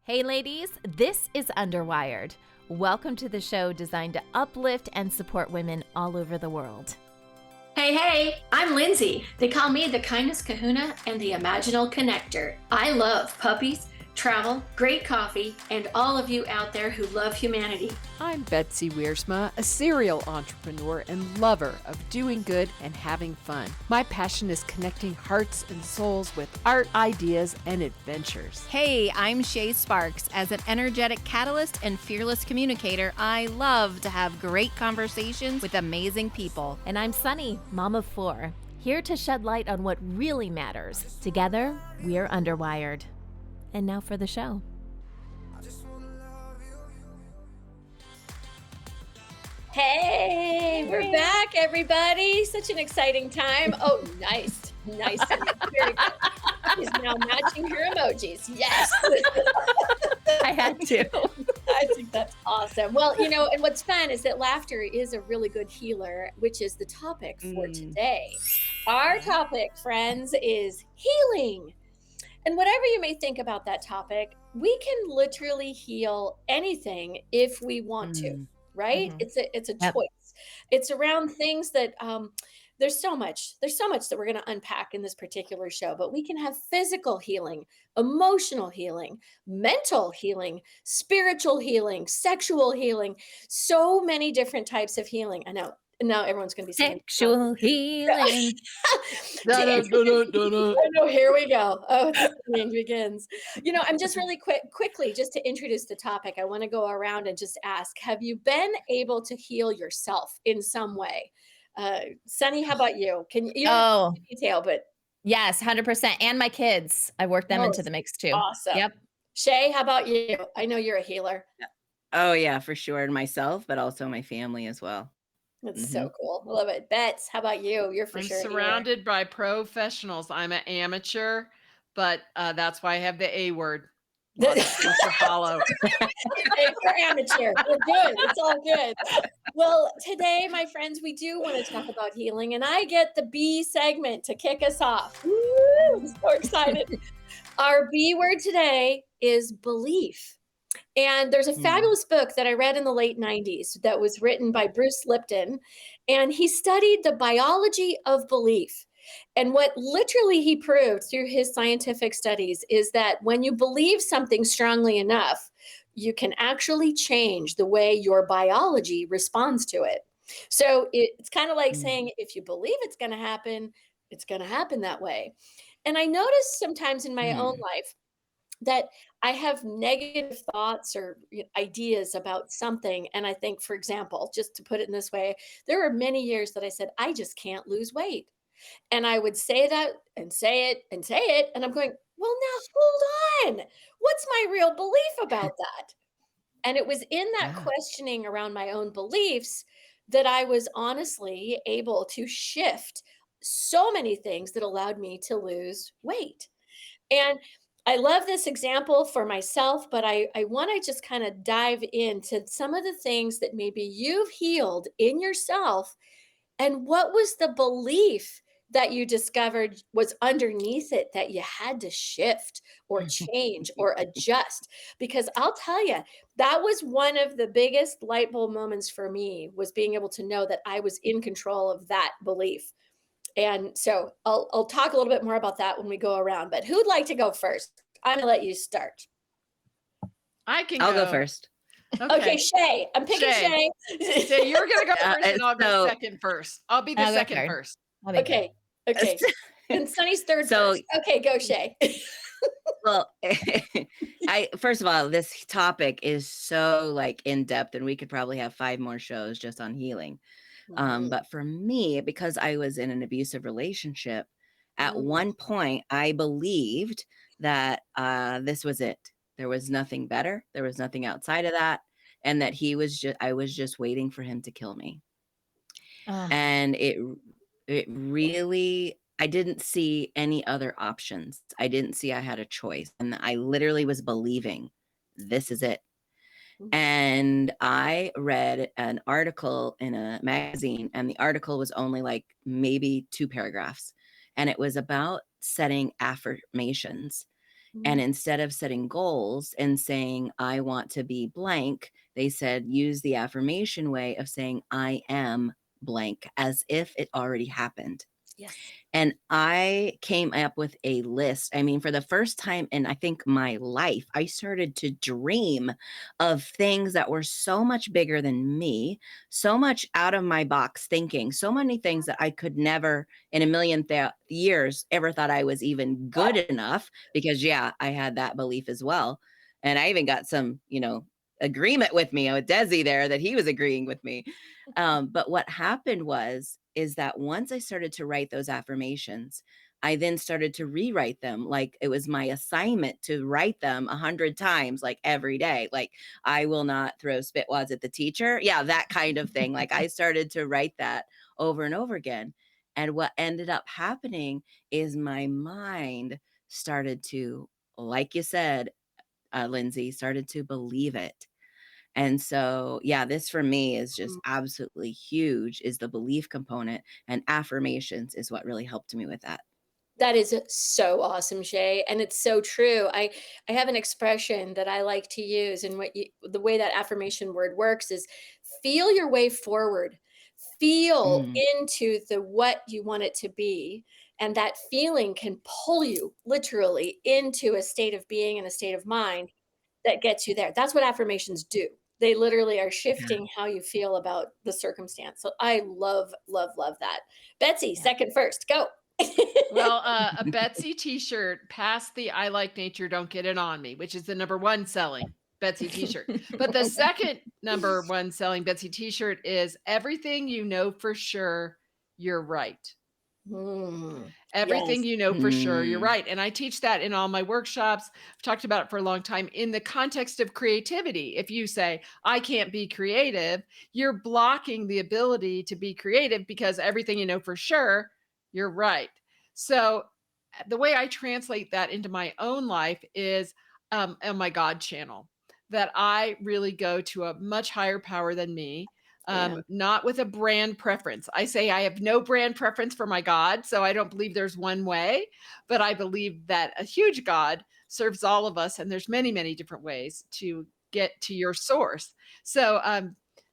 Hey ladies, this is Underwired. Welcome to the show designed to uplift and support women all over the world. Hey, I'm Lindsay. They call me the kindness kahuna and the imaginal connector. I love puppies, travel, great coffee, and all of you out there who love humanity. I'm Betsy, a serial entrepreneur and lover of doing good and having fun. My passion is connecting hearts and souls with art, ideas, and adventures. Hey, I'm Shā Sparks. As an energetic catalyst and fearless communicator, I love to have great conversations with amazing people. And I'm Sunny, mom of 4, here to shed light on what really matters. Together, we're Underwired. And now for the show. Hey, we're back, everybody. Such an exciting time. Oh, nice. Very good. She's now matching her emojis. Yes. I had to. I think that's awesome. Well, and what's fun is that laughter is a really good healer, which is the topic for today. Our topic, friends, is healing. And whatever you may think about that topic, we can literally heal anything if we want to, right? Mm-hmm. It's a choice. It's around things that there's so much that we're going to unpack in this particular show, but we can have physical healing, emotional healing, mental healing, spiritual healing, sexual healing, so many different types of healing. I know. Now everyone's going to be saying sexual healing. I know, here we go. Oh, the singing begins. I'm just really quickly, just to introduce the topic, I want to go around and just ask, have you been able to heal yourself in some way? Sunny, how about you? Can you don't have detail, but yes, 100%. And my kids, I worked them into the mix too. Awesome. Yep. Shā, how about you? I know you're a healer. Oh yeah, for sure. And myself, but also my family as well. That's so cool. I love it. Bets, how about you? You're for sure. I'm surrounded by professionals. I'm an amateur, but that's why I have the A word. To follow. We're amateur. We're good. It's all good. Well, today, my friends, we do want to talk about healing, and I get the B segment to kick us off. Woo! I'm so excited. Our B word today is belief. And there's a fabulous book that I read in the late 90s that was written by Bruce Lipton, and he studied the biology of belief. And what literally he proved through his scientific studies is that when you believe something strongly enough, you can actually change the way your biology responds to it. So it's kind of like saying, if you believe it's going to happen that way. And I noticed sometimes in my own life that I have negative thoughts or ideas about something. And I think, for example, just to put it in this way, there were many years that I said, I just can't lose weight. And I would say that and say it and say it. And I'm going, well, now hold on. What's my real belief about that? And it was in that questioning around my own beliefs that I was honestly able to shift so many things that allowed me to lose weight. And I love this example for myself, but I want to just kind of dive into some of the things that maybe you've healed in yourself. And what was the belief that you discovered was underneath it that you had to shift or change or adjust? Because I'll tell you, that was one of the biggest light bulb moments for me, was being able to know that I was in control of that belief. And so I'll talk a little bit more about that when we go around, but who'd like to go first? I'm going to let you start. I'll go first. Okay, Shā. I'm picking Shā. So you're going to go first and I'll go second first. I'll be the second first. Okay. And Sunny's third first. Okay, go Shā. Well, first of all, this topic is so in depth, and we could probably have 5 more shows just on healing. But for me, because I was in an abusive relationship, at one point I believed that this was it. There was nothing better. There was nothing outside of that. And that I was just waiting for him to kill me. And it really, I didn't see any other options. I didn't see I had a choice. And I literally was believing this is it. And I read an article in a magazine, and the article was only maybe 2 paragraphs. And it was about setting affirmations. And instead of setting goals and saying, I want to be blank, they said, use the affirmation way of saying, I am blank, as if it already happened. Yes. And I came up with a list. I mean, for the first time in, I think, my life, I started to dream of things that were so much bigger than me, so much out of my box thinking, so many things that I could never in a million years ever thought I was even good enough, because yeah, I had that belief as well. And I even got some, agreement with me with Desi there, that he was agreeing with me. But what happened is that once I started to write those affirmations, I then started to rewrite them. Like it was my assignment to write them 100 times, like every day. Like, I will not throw spitwads at the teacher. Yeah, that kind of thing. Like, I started to write that over and over again. And what ended up happening is my mind started to, like you said, Lindsay, started to believe it. And so, yeah, this for me is just absolutely huge, is the belief component, and affirmations is what really helped me with that. That is so awesome, Shay, and it's so true. I have an expression that I like to use, and the way that affirmation word works is feel your way forward. Feel Mm, into the what you want it to be, and that feeling can pull you literally into a state of being and a state of mind that gets you there. That's what affirmations do. They literally are yeah. shifting how you feel about the circumstance. So I love, love, love that. Betsy, Yeah. second first, go. Well, a Betsy t-shirt passed the I like nature, don't get it on me, which is the number one selling Betsy t-shirt. But the second number one selling Betsy t-shirt is everything you know for sure, you're right. Everything Yes. you know for sure, you're Mm, right. And I teach that in all my workshops. I've talked about it for a long time in the context of creativity. If you say, I can't be creative, you're blocking the ability to be creative because everything you know for sure, you're right. So the way I translate that into my own life is on my God channel, that I really go to a much higher power than me, Yeah. not with a brand preference. I say I have no brand preference for my God, so I don't believe there's one way, but I believe that a huge God serves all of us, and there's many, many different ways to get to your source. So,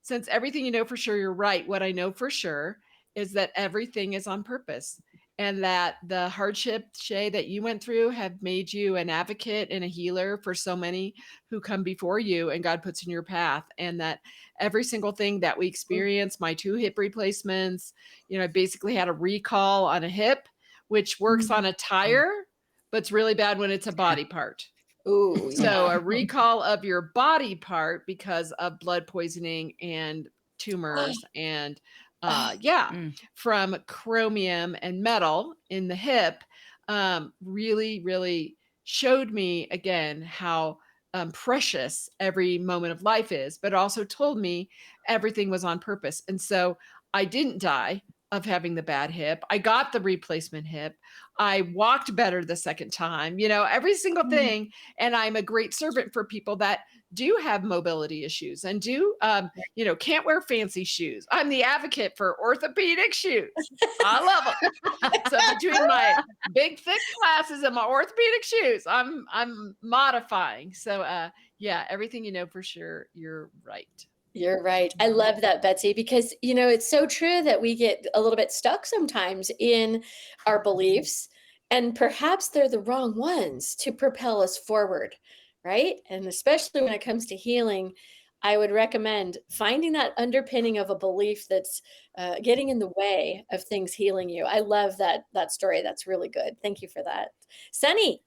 since everything you know for sure, you're right. What I know for sure is that everything is on purpose, and that the hardship, Shay, that you went through have made you an advocate and a healer for so many who come before you and God puts in your path. And that every single thing that we experience, my 2 hip replacements, I basically had a recall on a hip, which works on a tire, but it's really bad when it's a body part. Ooh, So yeah. a recall of your body part because of blood poisoning and tumors and Oh, yeah, mm, from chromium and metal in the hip, really, really showed me again how precious every moment of life is, but also told me everything was on purpose. And so I didn't die of having the bad hip. I got the replacement hip. I walked better the second time, every single thing. And I'm a great servant for people that do have mobility issues and do, can't wear fancy shoes. I'm the advocate for orthopedic shoes. I love them. So between my big thick glasses and my orthopedic shoes, I'm modifying. So yeah, everything you know for sure, you're right. you're right. I love that, Betsy, because it's so true that we get a little bit stuck sometimes in our beliefs, and perhaps they're the wrong ones to propel us forward, right? And especially when it comes to healing, I would recommend finding that underpinning of a belief that's getting in the way of things healing you. I love that story. That's really good. Thank you for that, Sunny.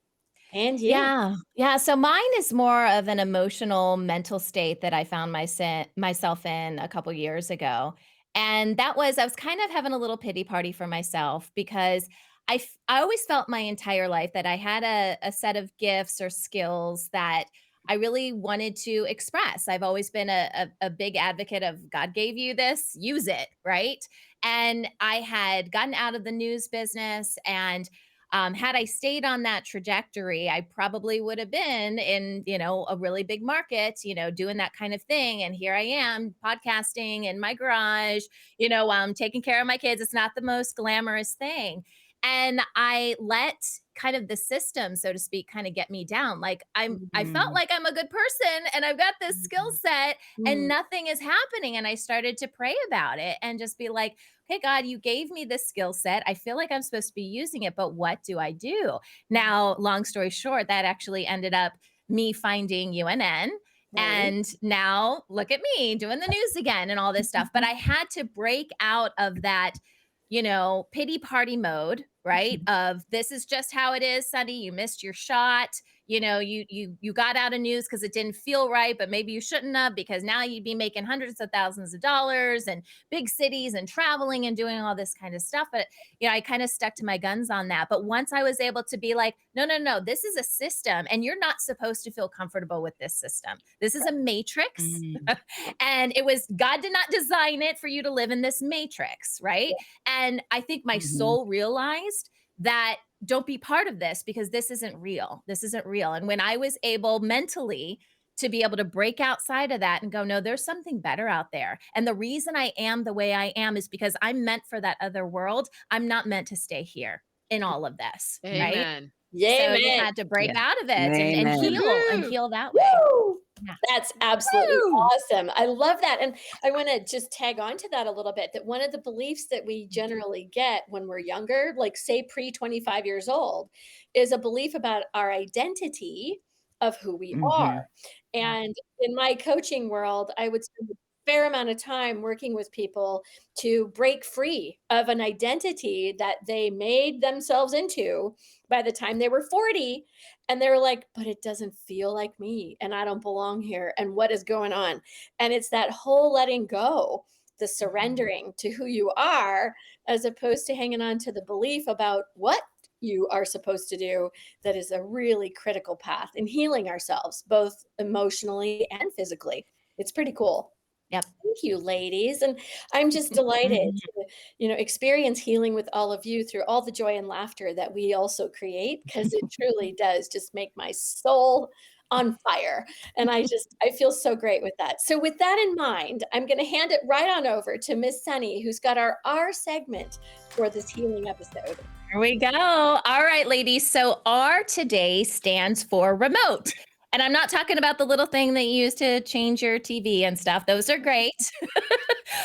And you. Yeah. Yeah. So mine is more of an emotional mental state that I found myself in a couple years ago. And that was, I was kind of having a little pity party for myself because I always felt my entire life that I had a set of gifts or skills that I really wanted to express. I've always been a big advocate of God gave you this, use it, right? And I had gotten out of the news business, and had I stayed on that trajectory, I probably would have been in, a really big market, doing that kind of thing. And here I am podcasting in my garage, while I'm taking care of my kids. It's not the most glamorous thing. And I let kind of the system, so to speak, kind of get me down. Like I felt Mhm. like I'm a good person and I've got this skill Mhm. set and Mm. nothing is happening. And I started to pray about it and just be like, okay, God, you gave me this skill set. I feel like I'm supposed to be using it, but what do I do? Now, long story short, that actually ended up me finding UNN. Right. And now look at me doing the news again and all this stuff. But I had to break out of that, pity party mode, right? Of this is just how it is, Sunny. You missed your shot. You got out of news because it didn't feel right, but maybe you shouldn't have because now you'd be making hundreds of thousands of dollars and big cities and traveling and doing all this kind of stuff. But I kind of stuck to my guns on that. But once I was able to be like, no, no, no, this is a system, and you're not supposed to feel comfortable with this system. This is a matrix. Mm. And it was God did not design it for you to live in this matrix, right? And I think my Mhm. soul realized that don't be part of this because this isn't real. This isn't real. And when I was able mentally to be able to break outside of that and go, no, there's something better out there. And the reason I am the way I am is because I'm meant for that other world. I'm not meant to stay here in all of this, right? Amen. So you Amen. had to break Yeah. out of it and Amen. Woohoo. heal that way. Woo! Yeah. That's absolutely Woo! awesome. I love that. And I want to just tag on to that a little bit that one of the beliefs that we generally get when we're younger, like say pre 25 years old, is a belief about our identity of who we are. Mhm. Yeah. And in my coaching world, I would spend a fair amount of time working with people to break free of an identity that they made themselves into by the time they were 40, and they were like, but it doesn't feel like me and I don't belong here. And what is going on? And it's that whole letting go, the surrendering to who you are, as opposed to hanging on to the belief about what you are supposed to do. That is a really critical path in healing ourselves, both emotionally and physically. It's pretty cool. Yep. Thank you, ladies. And I'm just delighted Mhm. to, experience healing with all of you through all the joy and laughter that we also create, because it truly does just make my soul on fire. And I feel so great with that. So with that in mind, I'm going to hand it right on over to Miss Sunny, who's got our R segment for this healing episode. Here we go. All right, ladies. So R today stands for remote. And I'm not talking about the little thing that you use to change your TV and stuff. Those are great.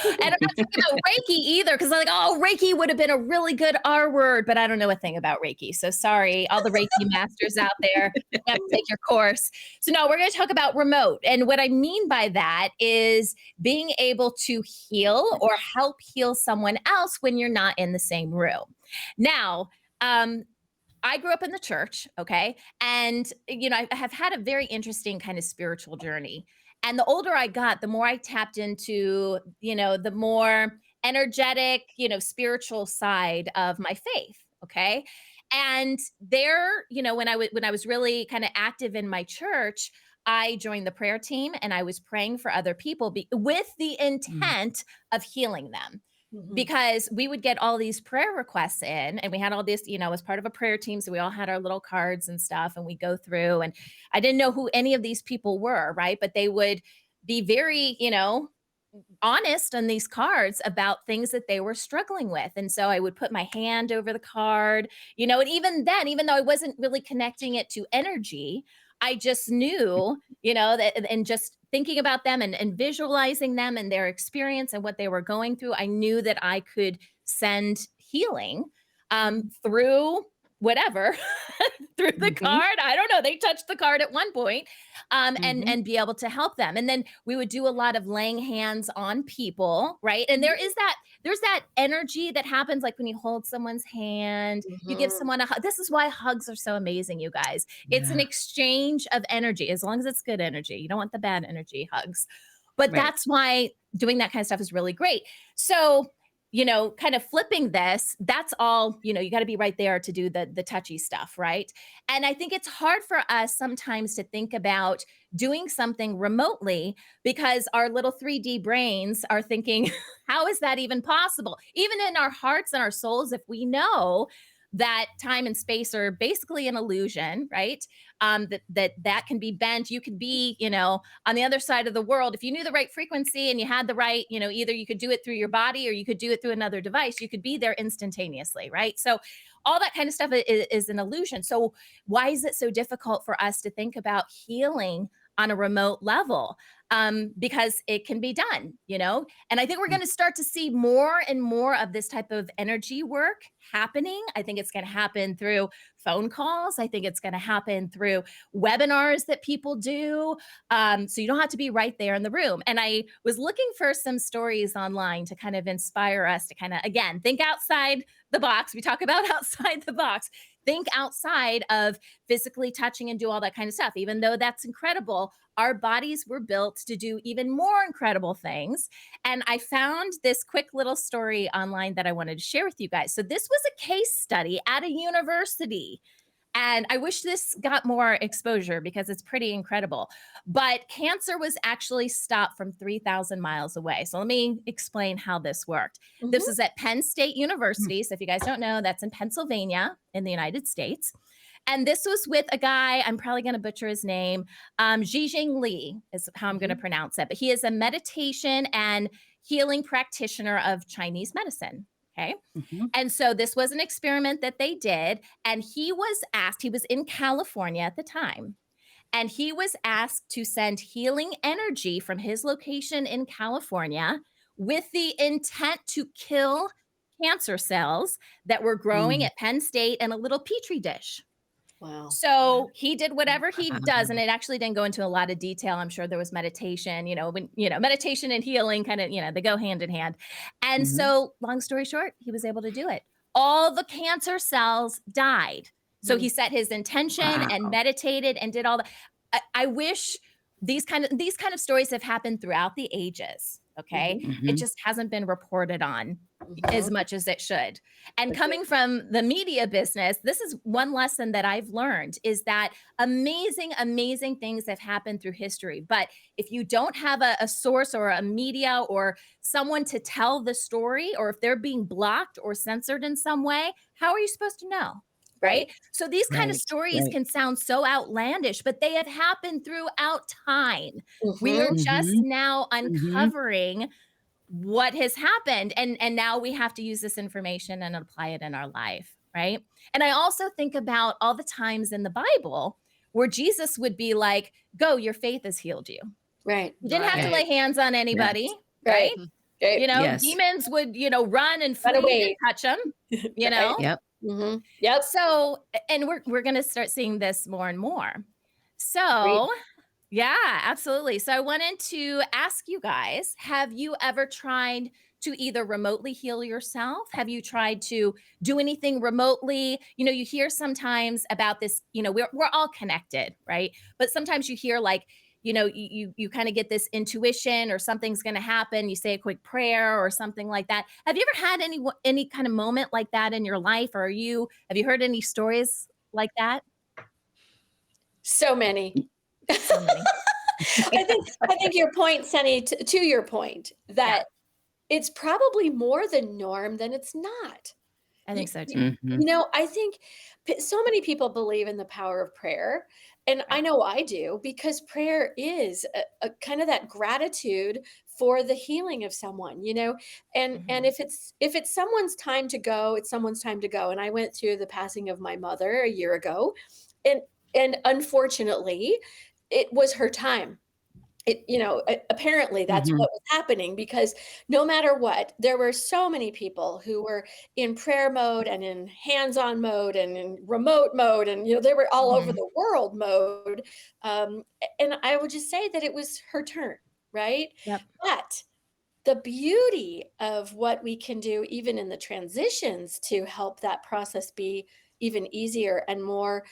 And I'm not talking about Reiki either, because I'm like, oh, Reiki would have been a really good R word, but I don't know a thing about Reiki. So sorry, all the Reiki masters out there. You have to take your course. So no, we're going to talk about remote. And what I mean by that is being able to heal or help heal someone else when you're not in the same room. Now, I grew up in the church, okay? And, I have had a very interesting kind of spiritual journey. And the older I got, the more I tapped into, the more energetic, spiritual side of my faith, okay? And there, when I was really kind of active in my church, I joined the prayer team and I was praying for other people with the Mm. intent of healing them Mhm. because we would get all these prayer requests in and we had all this, as part of a prayer team. So we all had our little cards and stuff and we go through and I didn't know who any of these people were, right? But they would be very, honest on these cards about things that they were struggling with. And so I would put my hand over the card, and even then, even though I wasn't really connecting it to energy, I just knew, that and just thinking about them and visualizing them and their experience and what they were going through, I knew that I could send healing through whatever through the Mhm. card. I don't know. They touched the card at one point, and Mhm. be able to help them. And then we would do a lot of laying hands on people, right? And there's that energy that happens like when you hold someone's hand, you give Mhm. someone a hug. This is why hugs are so amazing, you guys. It's an Yeah. exchange of energy, as long as it's good energy. You don't want the bad energy hugs. But Right. that's why doing that kind of stuff is really great. So kind of flipping this, that's all, you got to be right there to do the touchy stuff, right? And I think it's hard for us sometimes to think about doing something remotely because our little 3D brains are thinking, how is that even possible? Even in our hearts and our souls, if we know that time and space are basically an illusion, right? That can be bent. You could be, on the other side of the world. If you knew the right frequency and you had the right, either you could do it through your body or you could do it through another device, you could be there instantaneously, right? So all that kind of stuff is an illusion. So why is it so difficult for us to think about healing on a remote level? Because it can be done, you know? And I think we're going to start to see more and more of this type of energy work happening. I think it's going to happen through phone calls. I think it's going to happen through webinars that people do. So you don't have to be right there in the room. And I was looking for some stories online to kind of inspire us to kind of, again, think outside the box. We talk about outside the box. Think outside of physically touching and do all that kind of stuff. Even though that's incredible, our bodies were built to do even more incredible things. And I found this quick little story online that I wanted to share with you guys. So this was a case study at a university. And I wish this got more exposure because it's pretty incredible. But cancer was actually stopped from 3,000 miles away. So let me explain how this worked. This is at Penn State University. So if you guys don't know, that's in Pennsylvania in the United States. And this was with a guy, I'm probably going to butcher his name. Zhijing Li is how I'm going to pronounce it. But he is a meditation and healing practitioner of Chinese medicine. Okay. And so this was an experiment that they did. And he was asked, he was in California at the time, and he was asked to send healing energy from his location in California with the intent to kill cancer cells that were growing at Penn State in a little petri dish. Wow. So he did whatever he does, and it actually didn't go into a lot of detail. I'm sure there was meditation, meditation and healing kind of, they go hand in hand. And so long story short, he was able to do it. All the cancer cells died. So he set his intention and meditated and did all that. I wish these kind of stories have happened throughout the ages. Okay. It just hasn't been reported on as much as it should. And coming from the media business, this is one lesson that I've learned is that amazing, amazing things have happened through history. But if you don't have a source or a media or someone to tell the story, or if they're being blocked or censored in some way, how are you supposed to know? Right. So these kind of stories can sound so outlandish, but they have happened throughout time. We are just now uncovering what has happened. And now we have to use this information and apply it in our life. Right. And I also think about all the times in the Bible where Jesus would be like, go, your faith has healed you. Right. You didn't have to lay hands on anybody. Right. Demons would, run and flee and touch them, So, and we're going to start seeing this more and more. So, yeah, absolutely. So I wanted to ask you guys, have you ever tried to either remotely heal yourself? Have you tried to do anything remotely? You hear sometimes about this, we're all connected, right? But sometimes you hear like, you kind of get this intuition or something's going to happen. You say a quick prayer or something like that. Have you ever had any kind of moment like that in your life? Or have you heard any stories like that? So many. So many. I think your point, Sunny, to your point, that it's probably more the norm than it's not. I think so too. I think so many people believe in the power of prayer. And I know I do, because prayer is a kind of that gratitude for the healing of someone, and if it's someone's time to go, it's someone's time to go. And I went through the passing of my mother a year ago, and unfortunately, it was her time. Apparently that's what was happening, because no matter what, there were so many people who were in prayer mode and in hands-on mode and in remote mode. And, they were all over the world mode. And I would just say that it was her turn. Right. Yep. But the beauty of what we can do, even in the transitions, to help that process be even easier and more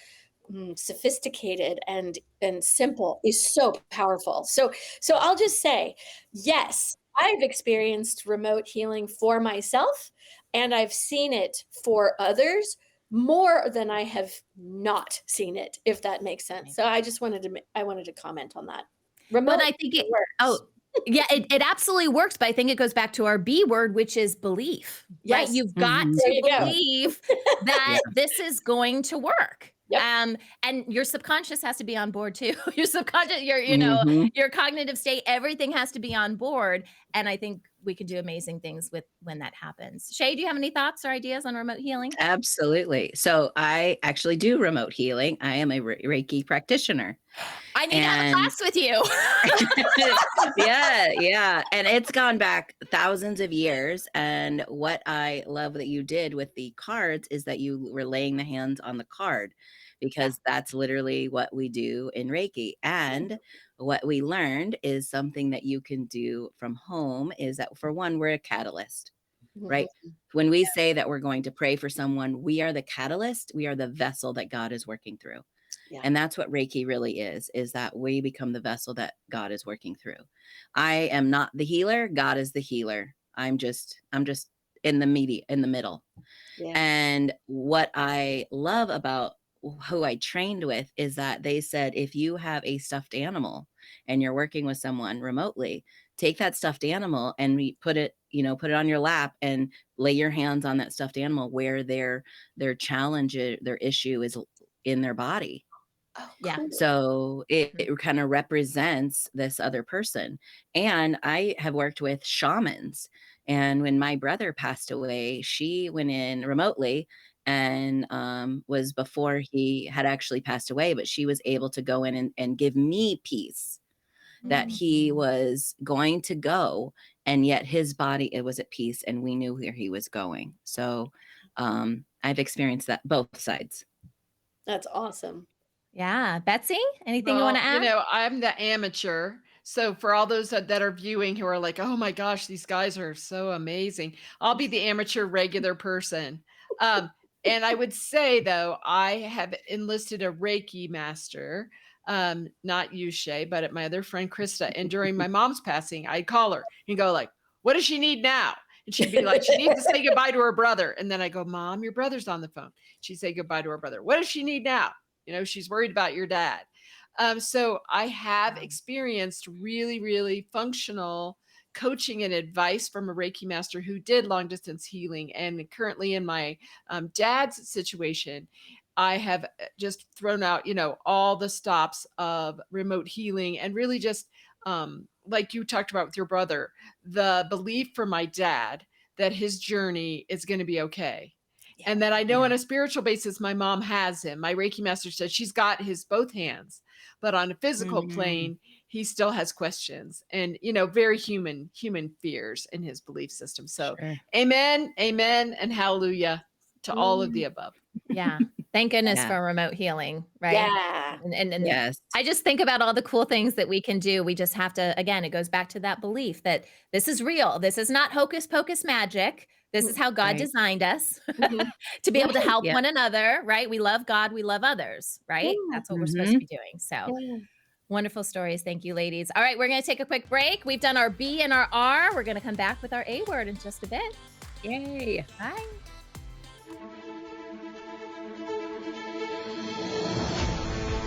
sophisticated and simple is so powerful. So I'll just say, yes, I've experienced remote healing for myself, and I've seen it for others more than I have not seen it, if that makes sense. So I just wanted to comment on that. Remote, but I think it works. It absolutely works, but I think it goes back to our B word, which is belief. Yes. Right? You've got to believe that this is going to work. Yep. And your subconscious has to be on board too. Your subconscious, your cognitive state, everything has to be on board. And I think we can do amazing things with when that happens. Shay, do you have any thoughts or ideas on remote healing? Absolutely. So I actually do remote healing. I am a Reiki practitioner. I need to have a And class with you. yeah, yeah. And it's gone back thousands of years. And what I love that you did with the cards is that you were laying the hands on the card, Yeah. because that's literally what we do in Reiki. And what we learned is something that you can do from home is that, for one, we're a catalyst, right? Mhm. When we say that we're going to pray for someone, we are the catalyst, we are the vessel that God is working through. Yeah. And that's what Reiki really is that we become the vessel that God is working through. I am not the healer, God is the healer. I'm just in the middle. Yeah. And what I love about who I trained with is that they said, if you have a stuffed animal and you're working with someone remotely, take that stuffed animal and put it, put it on your lap and lay your hands on that stuffed animal where their challenge, their issue is in their body. Oh, Yeah. cool. So it, Mhm. it kind of represents this other person. And I have worked with shamans. And when my brother passed away, she went in remotely and was before he had actually passed away, but she was able to go in and give me peace that he Mhm. was going to go, and yet his body, it was at peace, and we knew where he was going. So I've experienced that both sides. That's awesome. Yeah. Betsy, anything you want Well, to add? I'm the amateur. So for all those that are viewing who are like, "Oh my gosh, these guys are so amazing." I'll be the amateur regular person. Um, and I would say though, I have enlisted a Reiki master, not you, Shay, but my other friend Krista. And during my mom's passing, I'd call her and go like, "What does she need now?" And she'd be like, "She needs to say goodbye to her brother." And then I go, "Mom, your brother's on the phone." She'd say goodbye to her brother. "What does she need now?" She's worried about your dad. So I have Wow. experienced really, really functional coaching and advice from a Reiki master who did long distance healing. And currently in my dad's situation, I have just thrown out, all the stops of remote healing and really just, like you talked about with your brother, the belief for my dad that his journey is going to be okay. Yeah. And that I know Yeah. on a spiritual basis, my mom has him. My Reiki master said she's got his both hands, but on a physical Mhm. plane, he still has questions and, very human fears in his belief system. So Sure. amen, amen, and hallelujah to all of Mm. the above. Yeah. Thank goodness Yeah. for remote healing, right? Yeah. And Yes. I just think about all the cool things that we can do. We just have to, again, it goes back to that belief that this is real. This is not hocus pocus magic. This is Mm. how God Right. designed us Mhm. to be able to Right. help Yeah. one another, right? We love God, we love others, right? Yeah. That's what we're supposed to Mhm. be doing. So Yeah. wonderful stories. Thank you, ladies. All right, we're going to take a quick break. We've done our B and our R. We're going to come back with our A word in just a bit. Yay. Bye.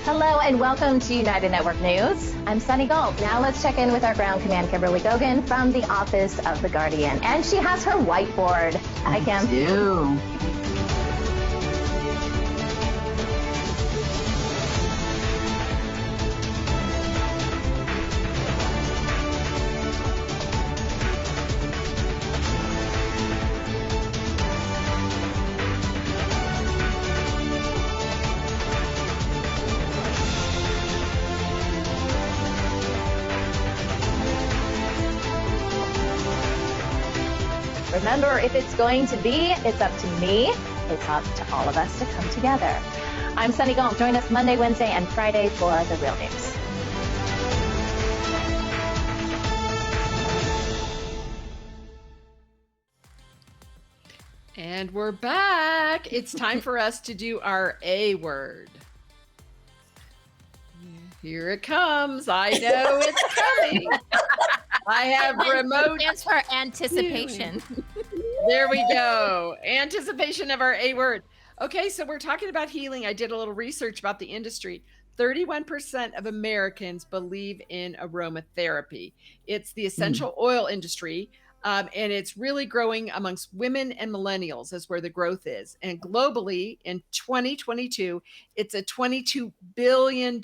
Hello and welcome to United Network News. I'm Sunny Galt. Now let's check in with our ground command, Kimberly Gogan from the Office of the Guardian. And she has her whiteboard. Hi, Kim. Do. Remember, if it's going to be, it's up to me. It's up to all of us to come together. I'm Sunny Galt. Join us Monday, Wednesday, and Friday for the real news. And we're back. It's time for us to do our A word. Here it comes. I know it's coming. I have remote. Stands for anticipation. There we go. Anticipation of our A word. Okay, so we're talking about healing. I did a little research about the industry. 31% of Americans believe in aromatherapy. It's the essential oil industry. And it's really growing amongst women and millennials is where the growth is. And globally in 2022, it's a $22 billion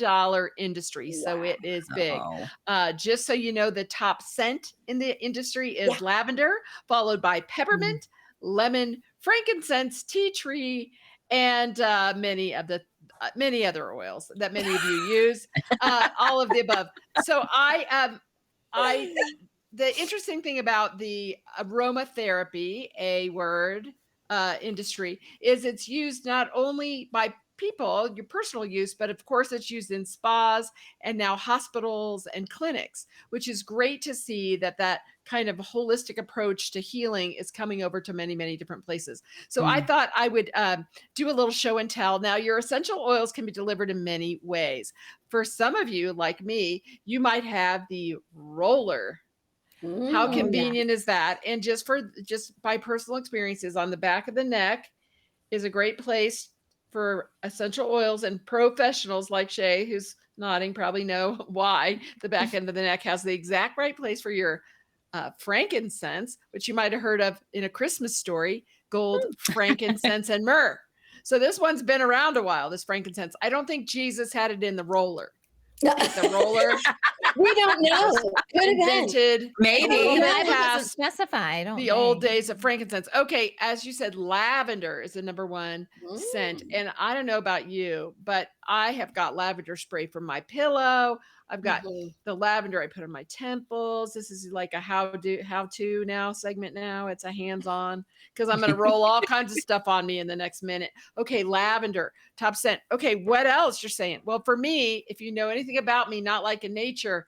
industry. So Wow. it is big. Oh. Just so you know, the top scent in the industry is Yeah. lavender, followed by Mm. peppermint, lemon, frankincense, tea tree, and many other oils that many of you use. All of the above. So I the interesting thing about the aromatherapy, a word, industry is it's used not only by people, your personal use, but of course it's used in spas and now hospitals and clinics, which is great to see that that kind of holistic approach to healing is coming over to many, many different places. So I Mm. thought I would do a little show and tell. Now, your essential oils can be delivered in many ways. For some of you, like me, you might have the roller. How Mm. Oh, yeah. convenient is that? And just by personal experiences, on the back of the neck is a great place for essential oils, and professionals like Shay, who's nodding, probably know why the back end of the neck has the exact right place for your frankincense, which you might have heard of in a Christmas story, gold, frankincense, and myrrh. So this one's been around a while, this frankincense. I don't think Jesus had it in the roller. I think the roller We don't was know. Could have been. invented a Well, little the Maybe. bit Bible doesn't past specify, I don't the old think. days of frankincense. Okay, as you said, lavender is the number one scent. Mm. And I don't know about you, but I have got lavender spray from my pillow. I've got Mhm. the lavender I put on my temples. This is like a how to now segment now. It's a hands-on because I'm going to roll all kinds of stuff on me in the next minute. Okay, lavender, top scent. Okay, what else you're saying? Well, for me, if you know anything about me, not like in nature,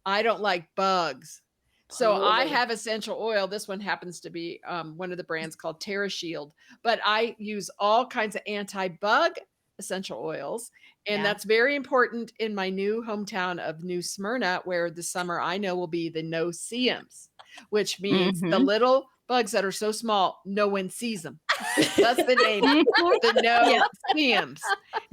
I don't like bugs. So I Oh. have essential oil. This one happens to be one of the brands called Terra Shield, but I use all kinds of anti-bug essential oils. And Yeah. that's very important in my new hometown of New Smyrna, where the summer I know will be the no see-ums, which means the Mhm. little bugs that are so small, no one sees them. That's the name, the Yeah. no see-ums.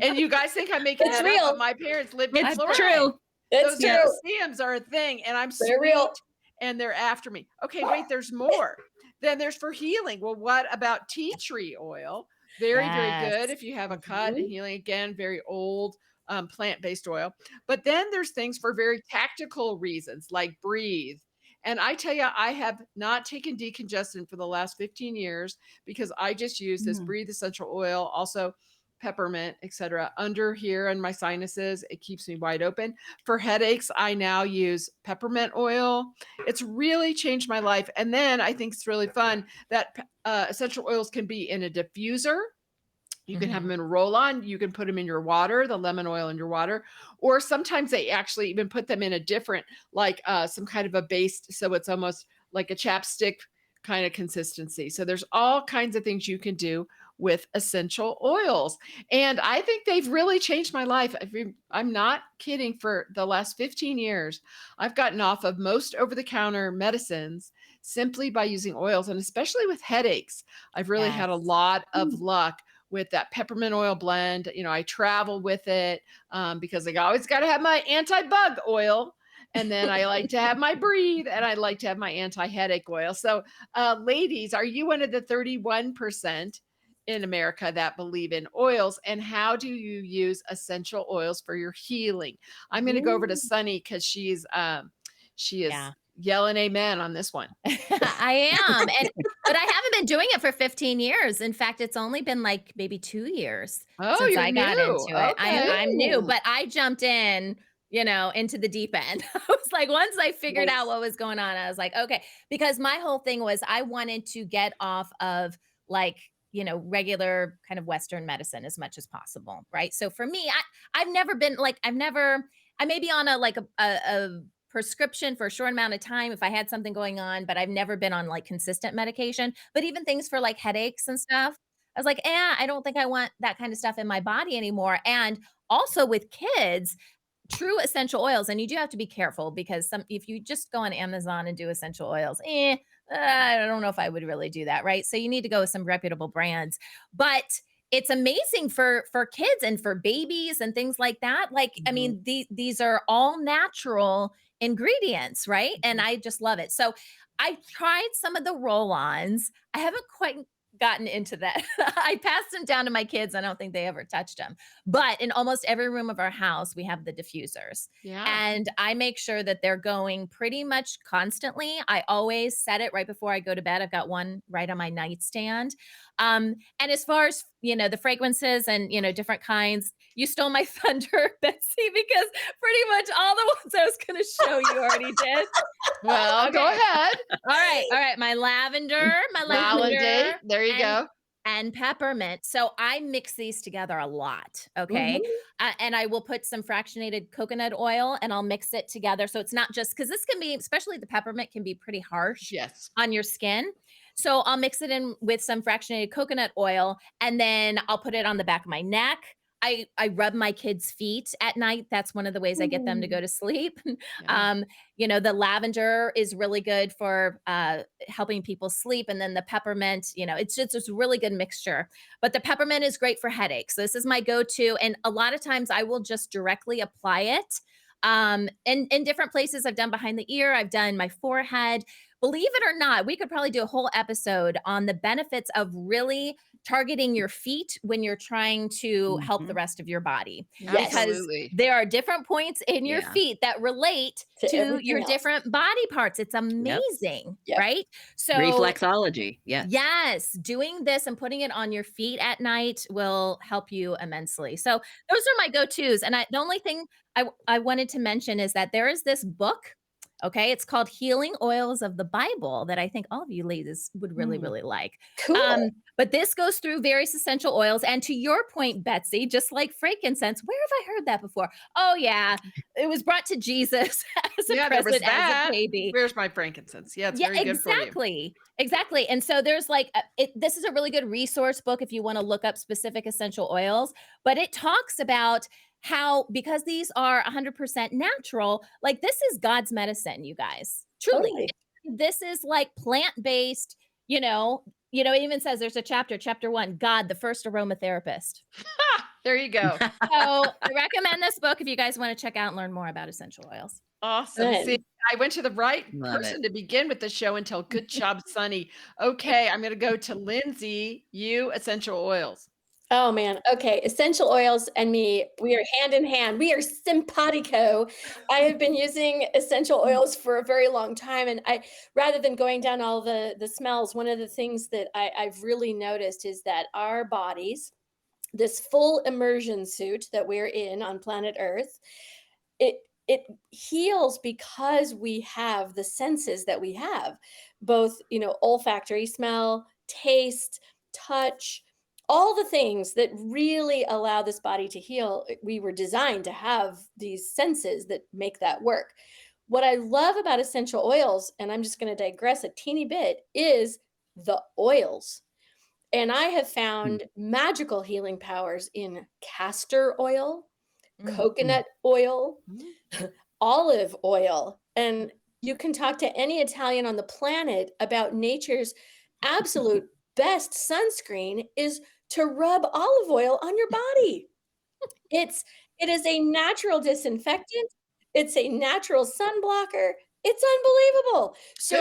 And you guys think I'm making It's that up, but real. my parents lived in I It's Florida. bet. true. It's Those Yep. true. museums are a thing, and I'm They're real. sweet, and they're after me. Okay, wait, there's more. Then there's for healing. Well, what about tea tree oil? Very, very good Yes. if you have a cut and Mhm. healing. Again, very old plant-based oil. But then there's things for very tactical reasons, like breathe. And I tell you, I have not taken decongestant for the last 15 years because I just use this Mhm. breathe essential oil, also peppermint, etc. Under here in my sinuses. It keeps me wide open. For headaches, I now use peppermint oil. It's really changed my life. And then I think it's really fun that essential oils can be in a diffuser. You can have them Mhm. in a roll on. You can put them in your water, the lemon oil in your water. Or sometimes they actually even put them in a different, like some kind of a base. So it's almost like a chapstick kind of consistency. So there's all kinds of things you can do with essential oils. And I think they've really changed my life. I'm not kidding. For the last 15 years, I've gotten off of most over the counter medicines simply by using oils. And especially with headaches, I've really had a Yes. lot of luck with that peppermint oil blend. You know, I travel with it because I always got to have my anti-bug oil. And then I like to have my breathe, and I like to have my anti-headache oil. So, ladies, are you one of the 31% in America that believe in oils? And how do you use essential oils for your healing? I'm going to go over to Ooh. Sunny because she is Yeah. yelling amen on this one. I am, but I haven't been doing it for 15 years. In fact, it's only been, like, maybe 2 years Oh, since you're I got new. into it. Okay. I'm new, Ooh. but I jumped in, into the deep end. I was like, once I figured out Nice. what was going on, I was like, "Okay," because my whole thing was I wanted to get off of, like, regular kind of Western medicine as much as possible, right? So for me, I've never been like, I may be on a prescription for a short amount of time if I had something going on, but I've never been on like consistent medication. But even things for like headaches and stuff, I was like, I don't think I want that kind of stuff in my body anymore. And also with kids, true essential oils, and you do have to be careful because if you just go on Amazon and do essential oils, I don't know if I would really do that, right? So you need to go with some reputable brands. But it's amazing for kids and for babies and things like that. Like, I Mhm. mean, these are all natural ingredients, right? And Mhm. I just love it. So I tried some of the roll-ons. I haven't quite gotten into that. I passed them down to my kids. I don't think they ever touched them. But in almost every room of our house, we have the diffusers. Yeah. And I make sure that they're going pretty much constantly. I always set it right before I go to bed. I've got one right on my nightstand. And as far as, the fragrances and, different kinds, you stole my thunder, Betsy, because pretty much all the ones I was going to show you already did. Well, go Okay. ahead. All right. My lavender, Validate. There you and go. and peppermint. So I mix these together a lot. Mhm. Okay. And I will put some fractionated coconut oil and I'll mix it together. So it's not just because this can be, especially the peppermint, can be pretty harsh Yes. on your skin. So I'll mix it in with some fractionated coconut oil and then I'll put it on the back of my neck. I rub my kids' feet at night. That's one of the ways I get them to go to sleep. Yeah. The lavender is really good for helping people sleep. And then the peppermint, it's a really good mixture. But the peppermint is great for headaches. So this is my go-to. And a lot of times I will just directly apply it. In different places, I've done behind the ear, I've done my forehead. Believe it or not, we could probably do a whole episode on the benefits of really targeting your feet when you're trying to help the Mhm. rest of your body. Yes. Because Absolutely. there are different points in your Yeah. feet that relate To to your everything else. different body parts. It's Yep. amazing, Yep. right? So Reflexology. Yes. yes, doing this and putting it on your feet at night will help you immensely. So those are my go-tos. And the only thing I wanted to mention is that there is this book. Okay, it's called Healing Oils of the Bible that I think all of you ladies would really, Mm. really like. Cool. But this goes through various essential oils. And to your point, Betsy, just like frankincense, where have I heard that before? Oh, yeah. It was brought to Jesus as a Yeah, there was present as a that. baby. Where's my frankincense? Yeah, it's Yeah, very good for you. exactly. Exactly. And so there's like this is a really good resource book if you want to look up specific essential oils, but it talks about how because these are 100% natural, like this is God's medicine, you guys. Truly. Totally. This is like plant-based, it even says there's a chapter 1, God, the first aromatherapist. There you go. So I recommend this book if you guys want to check out and learn more about essential oils. Awesome. See, Good. I went to the right Love it. person to begin with the show until good job, Sunny. Okay, I'm going to go to Lindsay. You essential oils. Oh man. Okay. Essential oils and me, we are hand in hand. We are simpatico. I have been using essential oils for a very long time. And rather than going down all the smells, one of the things that I've really noticed is that our bodies, this full immersion suit that we're in on planet Earth, it heals because we have the senses that we have, both, olfactory, smell, taste, touch, all the things that really allow this body to heal. We were designed to have these senses that make that work. What I love about essential oils, and I'm just going to digress a teeny bit, is the oils. And I have Mm. found magical healing powers in castor oil, Mm. coconut oil, Mm. olive oil. And you can talk to any Italian on the planet about nature's absolute best sunscreen is to rub olive oil on your body. It is a natural disinfectant. It's a natural sun blocker. It's unbelievable. Who So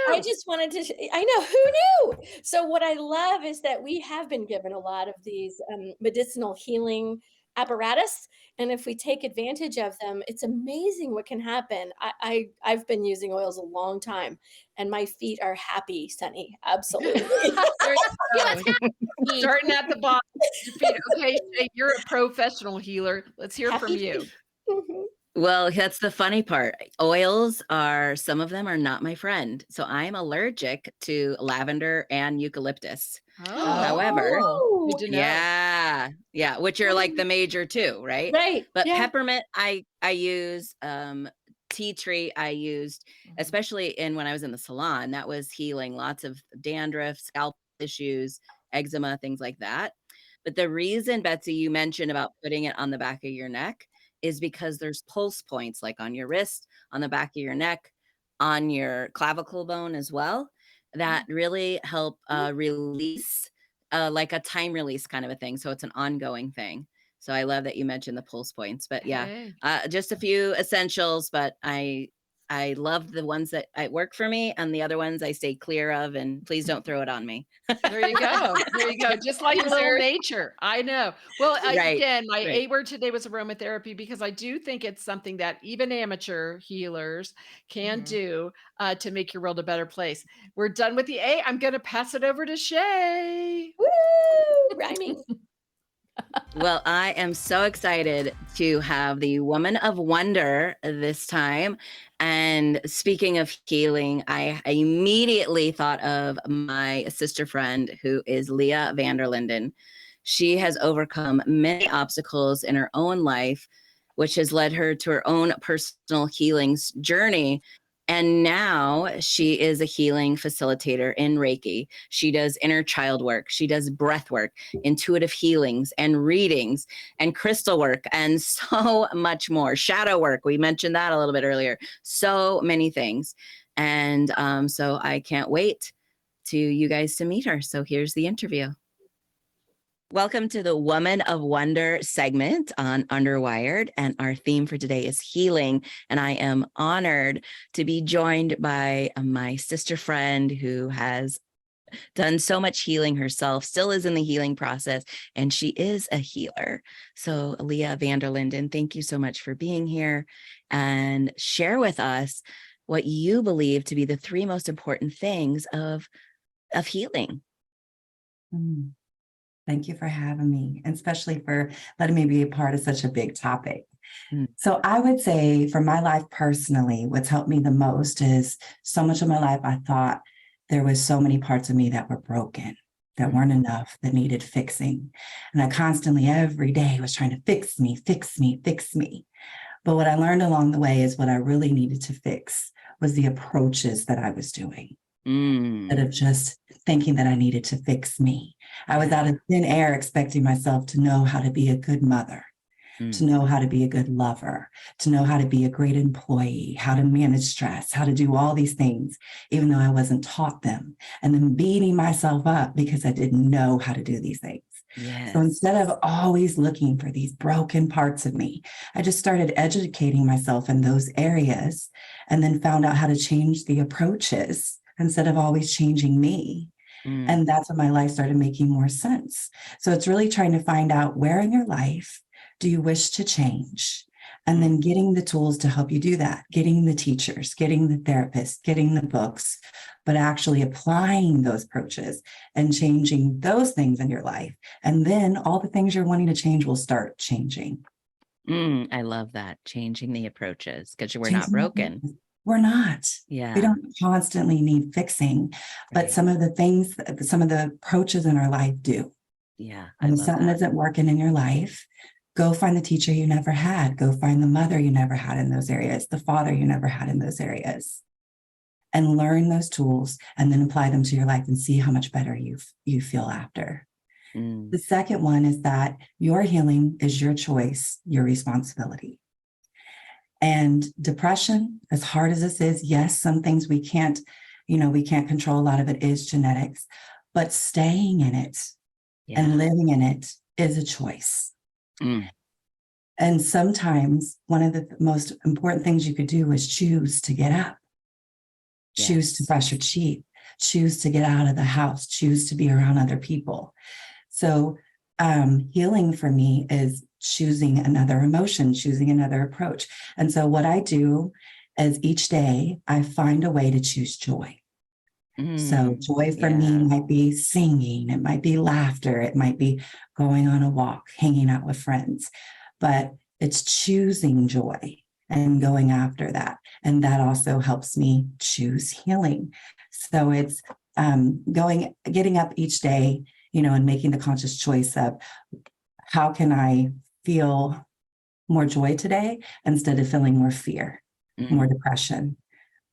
I knew? just wanted to I know, who knew? So what I love is that we have been given a lot of these medicinal healing apparatus, and if we take advantage of them, it's amazing what can happen. I've been using oils a long time, and my feet are happy, Sunny. Absolutely. There You you must go. have feet. Starting at the bottom. Your feet. Okay, Shay, you're a professional healer. Let's hear from Happy you. feet. Mhm. Well, that's the funny part. Oils are, some of them are not my friend. So I'm allergic to lavender and eucalyptus. However, Good Oh, to know. yeah, which are like the major two, right? right. But Yeah. peppermint, I use, tea tree. I used, Mhm. especially in when I was in the salon, that was healing lots of dandruff, scalp issues, eczema, things like that. But the reason, Betsy, you mentioned about putting it on the back of your neck is because there's pulse points like on your wrist, on the back of your neck, on your clavicle bone as well, that really help release, like a time release kind of a thing. So it's an ongoing thing. So I love that you mentioned the pulse points. But yeah, Hey. just a few essentials, but I I love the ones that work for me, and the other ones I stay clear of, and please don't throw it on me. There you go. There you go. Just like a little User. nature. I know. Well, Right, again, my right. A word today was aromatherapy because I do think it's something that even amateur healers can Mhm. do to make your world a better place. We're done with the A. I'm going to pass it over to Shay. Woo! Rhyming. Well, I am so excited to have the Woman of Wonder this time. And speaking of healing, I immediately thought of my sister friend who is Leah Vanderlinden. She has overcome many obstacles in her own life, which has led her to her own personal healing journey. And now she is a healing facilitator in Reiki. She does inner child work. She does breath work, intuitive healings and readings and crystal work and so much more. Shadow work. We mentioned that a little bit earlier. So many things. And so I can't wait to you guys to meet her. So here's the interview. Welcome to the Woman of Wonder segment on Underwired. And our theme for today is healing. And I am honored to be joined by my sister friend who has done so much healing herself, still is in the healing process, and she is a healer. So Leah Vanderlinden, thank you so much for being here, and share with us what you believe to be the three most important things of healing. Mm. Thank you for having me, and especially for letting me be a part of such a big topic. Mm. So I would say for my life personally, what's helped me the most is so much of my life, I thought there was so many parts of me that were broken, that weren't enough, that needed fixing. And I constantly, every day was trying to fix me, fix me, fix me. But what I learned along the way is what I really needed to fix was the approaches that I was doing. Instead of just thinking that I needed to fix me. I was out of thin air expecting myself to know how to be a good mother, to know how to be a good lover, to know how to be a great employee, how to manage stress, how to do all these things, even though I wasn't taught them, and then beating myself up because I didn't know how to do these things. Yes. So instead of always looking for these broken parts of me, I just started educating myself in those areas and then found out how to change the approaches instead of always changing me. And that's when my life started making more sense. So it's really trying to find out where in your life do you wish to change? And then getting the tools to help you do that, getting the teachers, getting the therapists, getting the books, but actually applying those approaches and changing those things in your life. And then all the things you're wanting to change will start changing. I love that. Changing the approaches because we're not Changing the broken. approaches. We're not. Yeah. We don't constantly need fixing, but Right. some of the things, some of the approaches in our life do. Yeah. I And if love something that. isn't working in your life, go find the teacher you never had. Go find the mother you never had in those areas, the father you never had in those areas, and learn those tools and then apply them to your life and see how much better you feel after. The second one is that your healing is your choice, your responsibility. And depression, as hard as this is, yes, some things we can't control. A lot of it is genetics, but staying in it and living in it is a choice. And sometimes one of the most important things you could do is choose to get up, choose to brush your teeth, choose to get out of the house, choose to be around other people. So healing for me is choosing another emotion, choosing another approach. And so what I do is each day I find a way to choose joy. So joy for me might be singing, it might be laughter, it might be going on a walk, hanging out with friends, but it's choosing joy and going after that. And that also helps me choose healing. So it's getting up each day, and making the conscious choice of how can I feel more joy today instead of feeling more fear, more depression,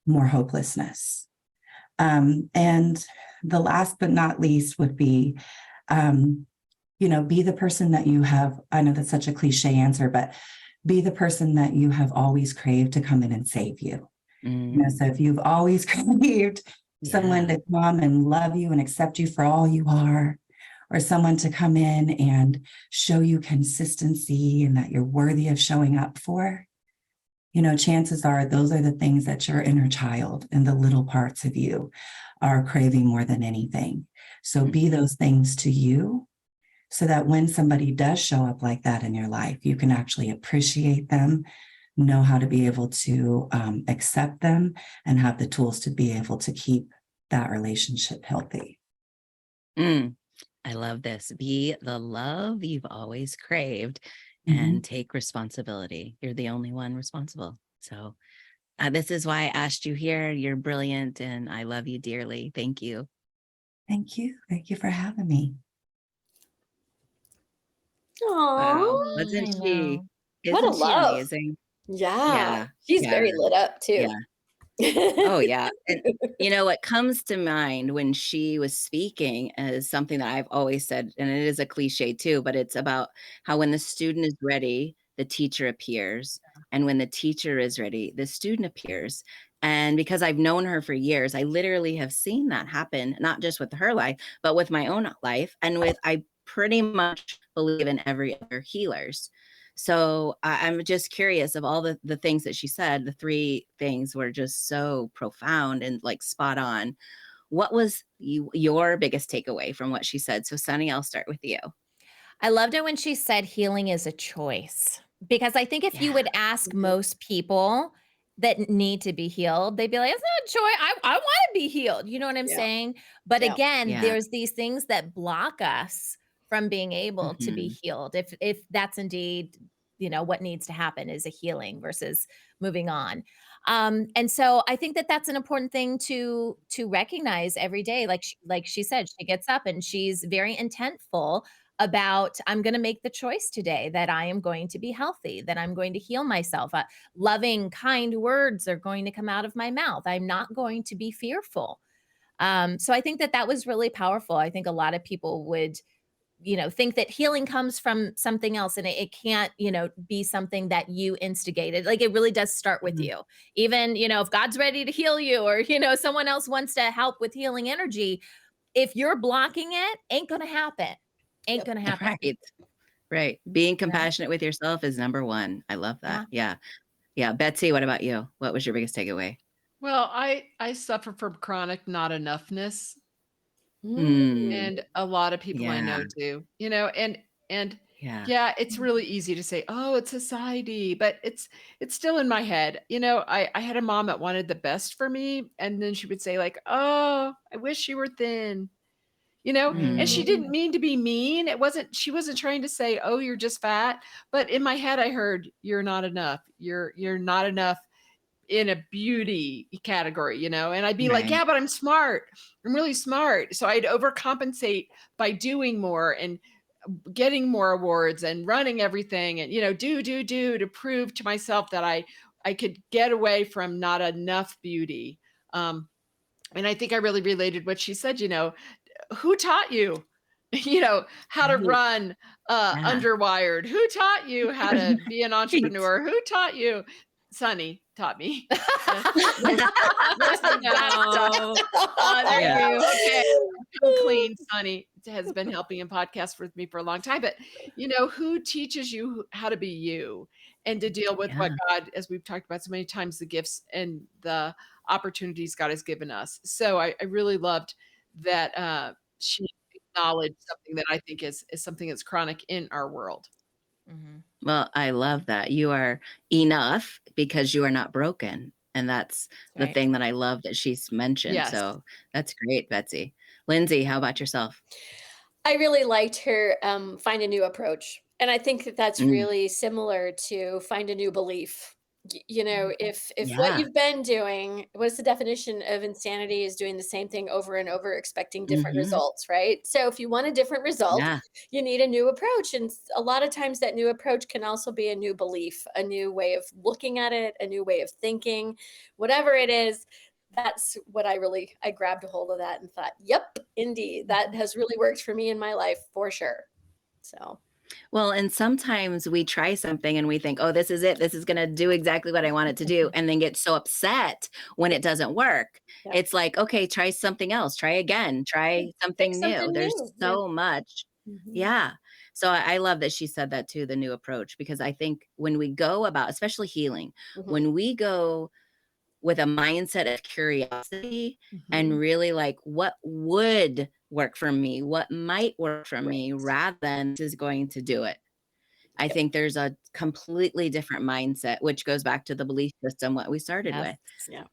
more hopelessness. And the last but not least would be, be the person that you have. I know that's such a cliche answer, but be the person that you have always craved to come in and save you. So if you've always craved someone to come and love you and accept you for all you are, or someone to come in and show you consistency and that you're worthy of showing up for, chances are those are the things that your inner child and the little parts of you are craving more than anything. So be those things to you so that when somebody does show up like that in your life, you can actually appreciate them, know how to be able to accept them, and have the tools to be able to keep that relationship healthy. Mm, I love this. Be the love you've always craved Mhm. and take responsibility. You're the only one responsible. So this is why I asked you here. You're brilliant and I love you dearly. Thank you. Thank you. Thank you for having me. Wow. Aw, Wasn't I she? know. what a Isn't she love. amazing? Yeah, Yeah. she's Yeah. very lit up too. Yeah. Oh, yeah. And what comes to mind when she was speaking is something that I've always said, and it is a cliche too, but it's about how when the student is ready, the teacher appears. And when the teacher is ready, the student appears. And because I've known her for years, I literally have seen that happen, not just with her life, but with my own life. And with, I pretty much believe in every other healers. So I'm just curious of all the things that she said, the three things were just so profound and like spot on. What was your biggest takeaway from what she said? So Sunny, I'll start with you. I loved it when she said healing is a choice, because I think if you Yeah. would ask Mhm. most people that need to be healed, they'd be like, "It's not a choice. I want to be healed." You know what I'm Yeah, saying? But yeah. again, Yeah. there's these things that block us from being able to be Hmm. healed. If that's indeed, what needs to happen is a healing versus moving on. And so I think that that's an important thing to recognize every day. Like she said, she gets up and she's very intentful about, I'm going to make the choice today that I am going to be healthy, that I'm going to heal myself. Loving, kind words are going to come out of my mouth. I'm not going to be fearful. So I think that that was really powerful. I think a lot of people would, think that healing comes from something else, and it can't, be something that you instigated. Like, it really does start with Mhm. you. Even, if God's ready to heal you, or, someone else wants to help with healing energy, if you're blocking it, ain't gonna happen. Ain't Yep. gonna happen. Right. Right. Being Yeah. compassionate with yourself is number one. I love that. Yeah. Yeah. Yeah. Betsy, what about you? What was your biggest takeaway? Well, I suffer from chronic not enoughness, Mm. Mm, and a lot of people I yeah. know do, and Yeah. yeah, it's really easy to say, "Oh, it's society," but it's still in my head. I had a mom that wanted the best for me, and then she would say like, "Oh, I wish you were thin." And she Mm, Mm. didn't mean to be mean. She wasn't trying to say, "Oh, you're just fat." But in my head I heard, "You're not enough. You're not enough in a beauty category." And I'd be like, right. "Yeah, but I'm smart. I'm really smart." So I'd overcompensate by doing more and getting more awards and running everything and do to prove to myself that I could get away from not enough beauty. Um and I think I really related what she said, who taught you how to Right. run Yeah. Underwired? Who taught you how to be an Right. entrepreneur? Who taught you? Sunny taught me. Uh, most, most of that stuff. No. There Yeah. Yeah, you okay. Come clean. Sunny has been helping in podcasts with me for a long time, but who teaches you how to be you and to deal with what Yeah. God, as we've talked about so many times, the gifts and the opportunities God has given us. So I really loved that she acknowledged something that I think is something that's chronic in our world. Mhm. Well, I love that. You are enough because you are not broken. And that's That's the right. thing that I love that she's mentioned. Yes. So that's great, Betsy. Lindsay, how about yourself? I really liked her find a new approach. And I think that that's Mm, really similar to find a new belief. Mhm. If what yeah. you've been doing, what's the definition of insanity is doing the same thing over and over, expecting different Hmm. results, right? So if you want a different result, Yeah. you need a new approach. And a lot of times that new approach can also be a new belief, a new way of looking at it, a new way of thinking, whatever it is. That's what I grabbed a hold of that and thought, yep, indeed, that Mhm. has really worked for me in my life for sure. So, Well, and sometimes we try something and we think, oh, this is it. This is going to do exactly what I want it to do. And then get so upset when it doesn't work. yep. It's like, okay, try something else. Try again. Try Pick something new. something There's new. Yeah. so much. Mhm. Yeah. So I love that she said that too, the new approach, because I think when we go about, especially healing, when we go with a mindset of curiosity and really like, what would work for me? What might work for me, rather than this is going to do it. I think there's a completely different mindset, which goes back to the belief system, what we started Yes. with. Yeah.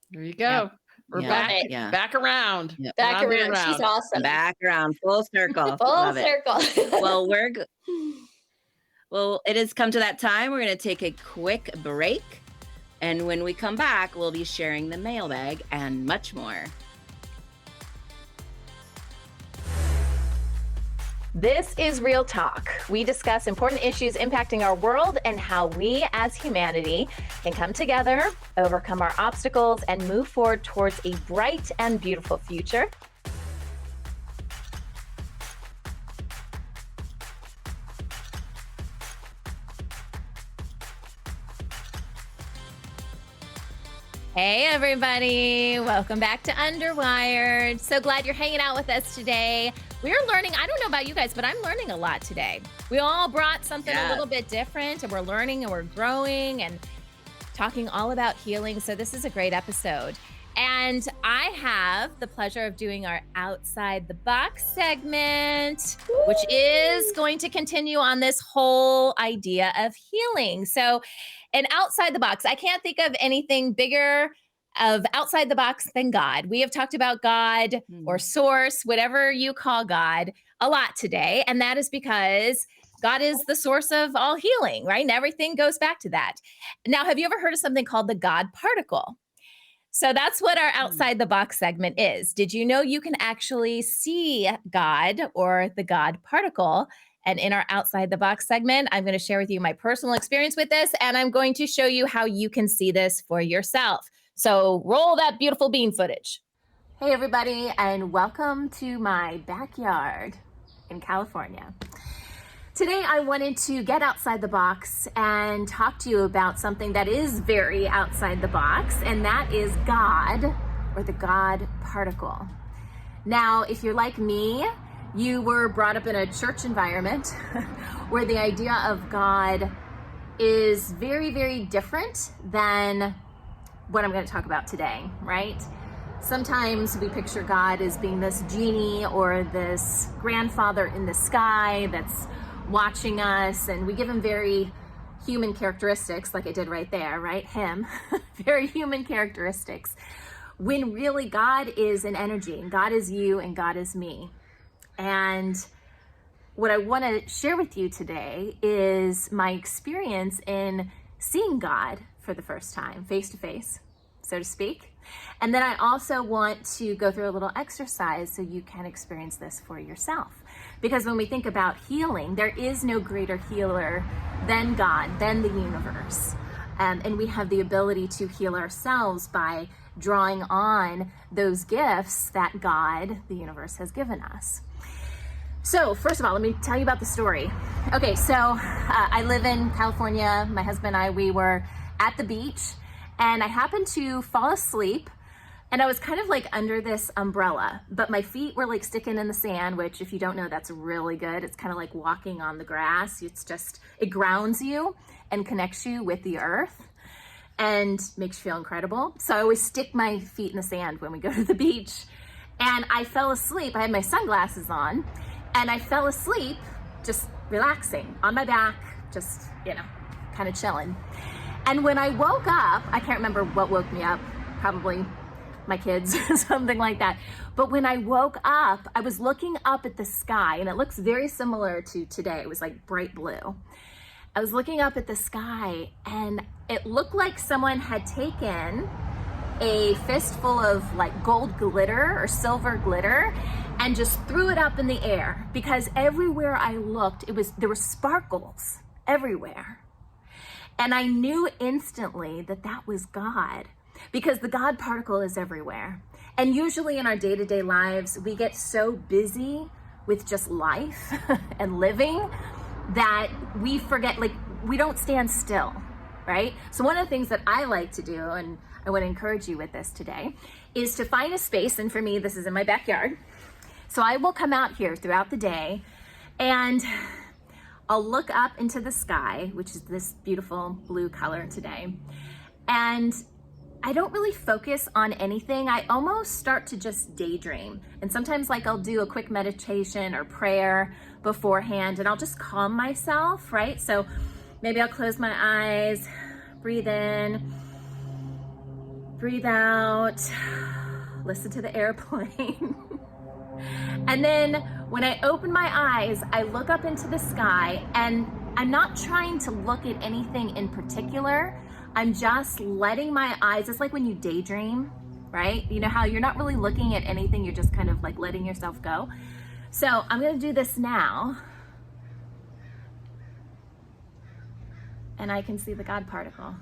There you go. Yep. We're Yeah. back, Love it. Yeah. back around. Yep. Back Round and around. She's round. awesome. Back around, full circle. Full Love it. circle. Well, it has come to that time. We're going to take a quick break. And when we come back, we'll be sharing the mailbag and much more. This is Real Talk. We discuss important issues impacting our world and how we as humanity can come together, overcome our obstacles, and move forward towards a bright and beautiful future. Hey everybody, welcome back to Underwired. So glad you're hanging out with us today. We're learning, I don't know about you guys, but I'm learning a lot today. We all brought something a little bit different, and we're learning and we're growing and talking all about healing. So this is a great episode. And I have the pleasure of doing our Outside the Box segment, which is going to continue on this whole idea of healing. So, and outside the box, I can't think of anything bigger of outside the box than God. We have talked about God or source, whatever you call God, a lot today. And that is because God is the source of all healing, right? And everything goes back to that. Now, have you ever heard of something called the God particle? So that's what our outside the box segment is. Did you know you can actually see God or the God particle? And in our outside the box segment, I'm going to share with you my personal experience with this, and I'm going to show you how you can see this for yourself. So roll that beautiful bean footage. Hey everybody, and welcome to my backyard in California. Today, I wanted to get outside the box and talk to you about something that is very outside the box, and that is God, or the God particle. Now, if you're like me, you were brought up in a church environment where the idea of God is very, very different than what I'm going to talk about today, right? Sometimes we picture God as being this genie or this grandfather in the sky that's watching us, and we give him very human characteristics, like I did right there, right? Him, very human characteristics. When really God is an energy, and God is you, and God is me. And what I want to share with you today is my experience in seeing God for the first time, face to face, so to speak. And then I also want to go through a little exercise so you can experience this for yourself. Because when we think about healing, there is no greater healer than God, than the universe. And we have the ability to heal ourselves by drawing on those gifts that God, the universe, has given us. So first of all, let me tell you about the story. Okay, so I live in California. My husband and I, we were at the beach, and I happened to fall asleep, and I was kind of like under this umbrella, but my feet were like sticking in the sand, which if you don't know, that's really good. It's kind of like walking on the grass. It grounds you and connects you with the earth and makes you feel incredible. So I always stick my feet in the sand when we go to the beach. And I fell asleep. I had my sunglasses on, and I fell asleep just relaxing on my back, just, kind of chilling. And when I woke up, I can't remember what woke me up, probably my kids, something like that. But when I woke up, I was looking up at the sky, and it looks very similar to today. It was like bright blue. I was looking up at the sky, and it looked like someone had taken a fistful of like gold glitter or silver glitter and just threw it up in the air, because everywhere I looked, there were sparkles everywhere. And I knew instantly that that was God, because the God particle is everywhere. And usually in our day-to-day lives, we get so busy with just life and living that we forget, we don't stand still, right? So one of the things that I like to do, and I want to encourage you with this today, is to find a space, and for me, this is in my backyard. So I will come out here throughout the day, and I'll look up into the sky, which is this beautiful blue color today. And I don't really focus on anything. I almost start to just daydream. And sometimes like I'll do a quick meditation or prayer beforehand and I'll just calm myself, right? So maybe I'll close my eyes, breathe in, breathe out, listen to the airplane. And then when I open my eyes, I look up into the sky and I'm not trying to look at anything in particular. I'm just letting my eyes, it's like when you daydream, right? You know how you're not really looking at anything, you're just kind of like letting yourself go. So I'm gonna do this now. And I can see the God particle.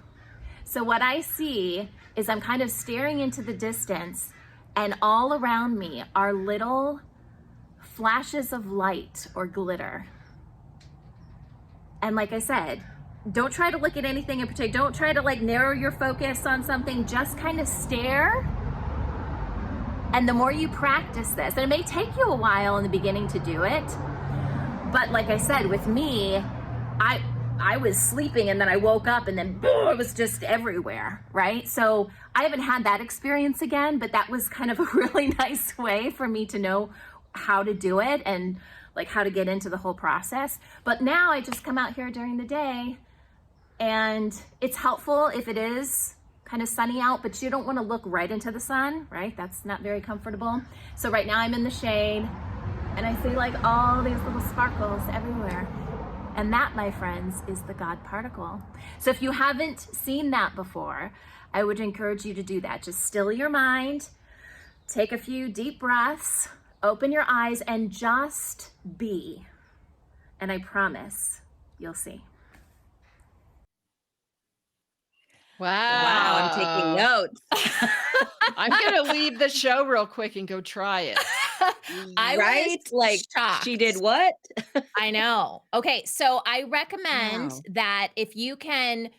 So what I see is I'm kind of staring into the distance and all around me are little flashes of light or glitter. And like I said, don't try to look at anything in particular. Don't try to like narrow your focus on something. Just kind of stare. And the more you practice this, and it may take you a while in the beginning to do it, but like I said, with me, I was sleeping and then I woke up and then boom, it was just everywhere, right? So I haven't had that experience again, but that was kind of a really nice way for me to know how to do it and like how to get into the whole process. But now I just come out here during the day and it's helpful if it is kind of sunny out, but you don't want to look right into the sun, right? That's not very comfortable. So right now I'm in the shade and I see like all these little sparkles everywhere. And that, my friends, is the God particle. So if you haven't seen that before, I would encourage you to do that. Just still your mind, take a few deep breaths, open your eyes, and just be. And I promise you'll see. Wow, I'm taking notes. I'm going to leave the show real quick and go try it. I Right? was Like shocked. she did what? I know. Okay, so I recommend Wow. that if you can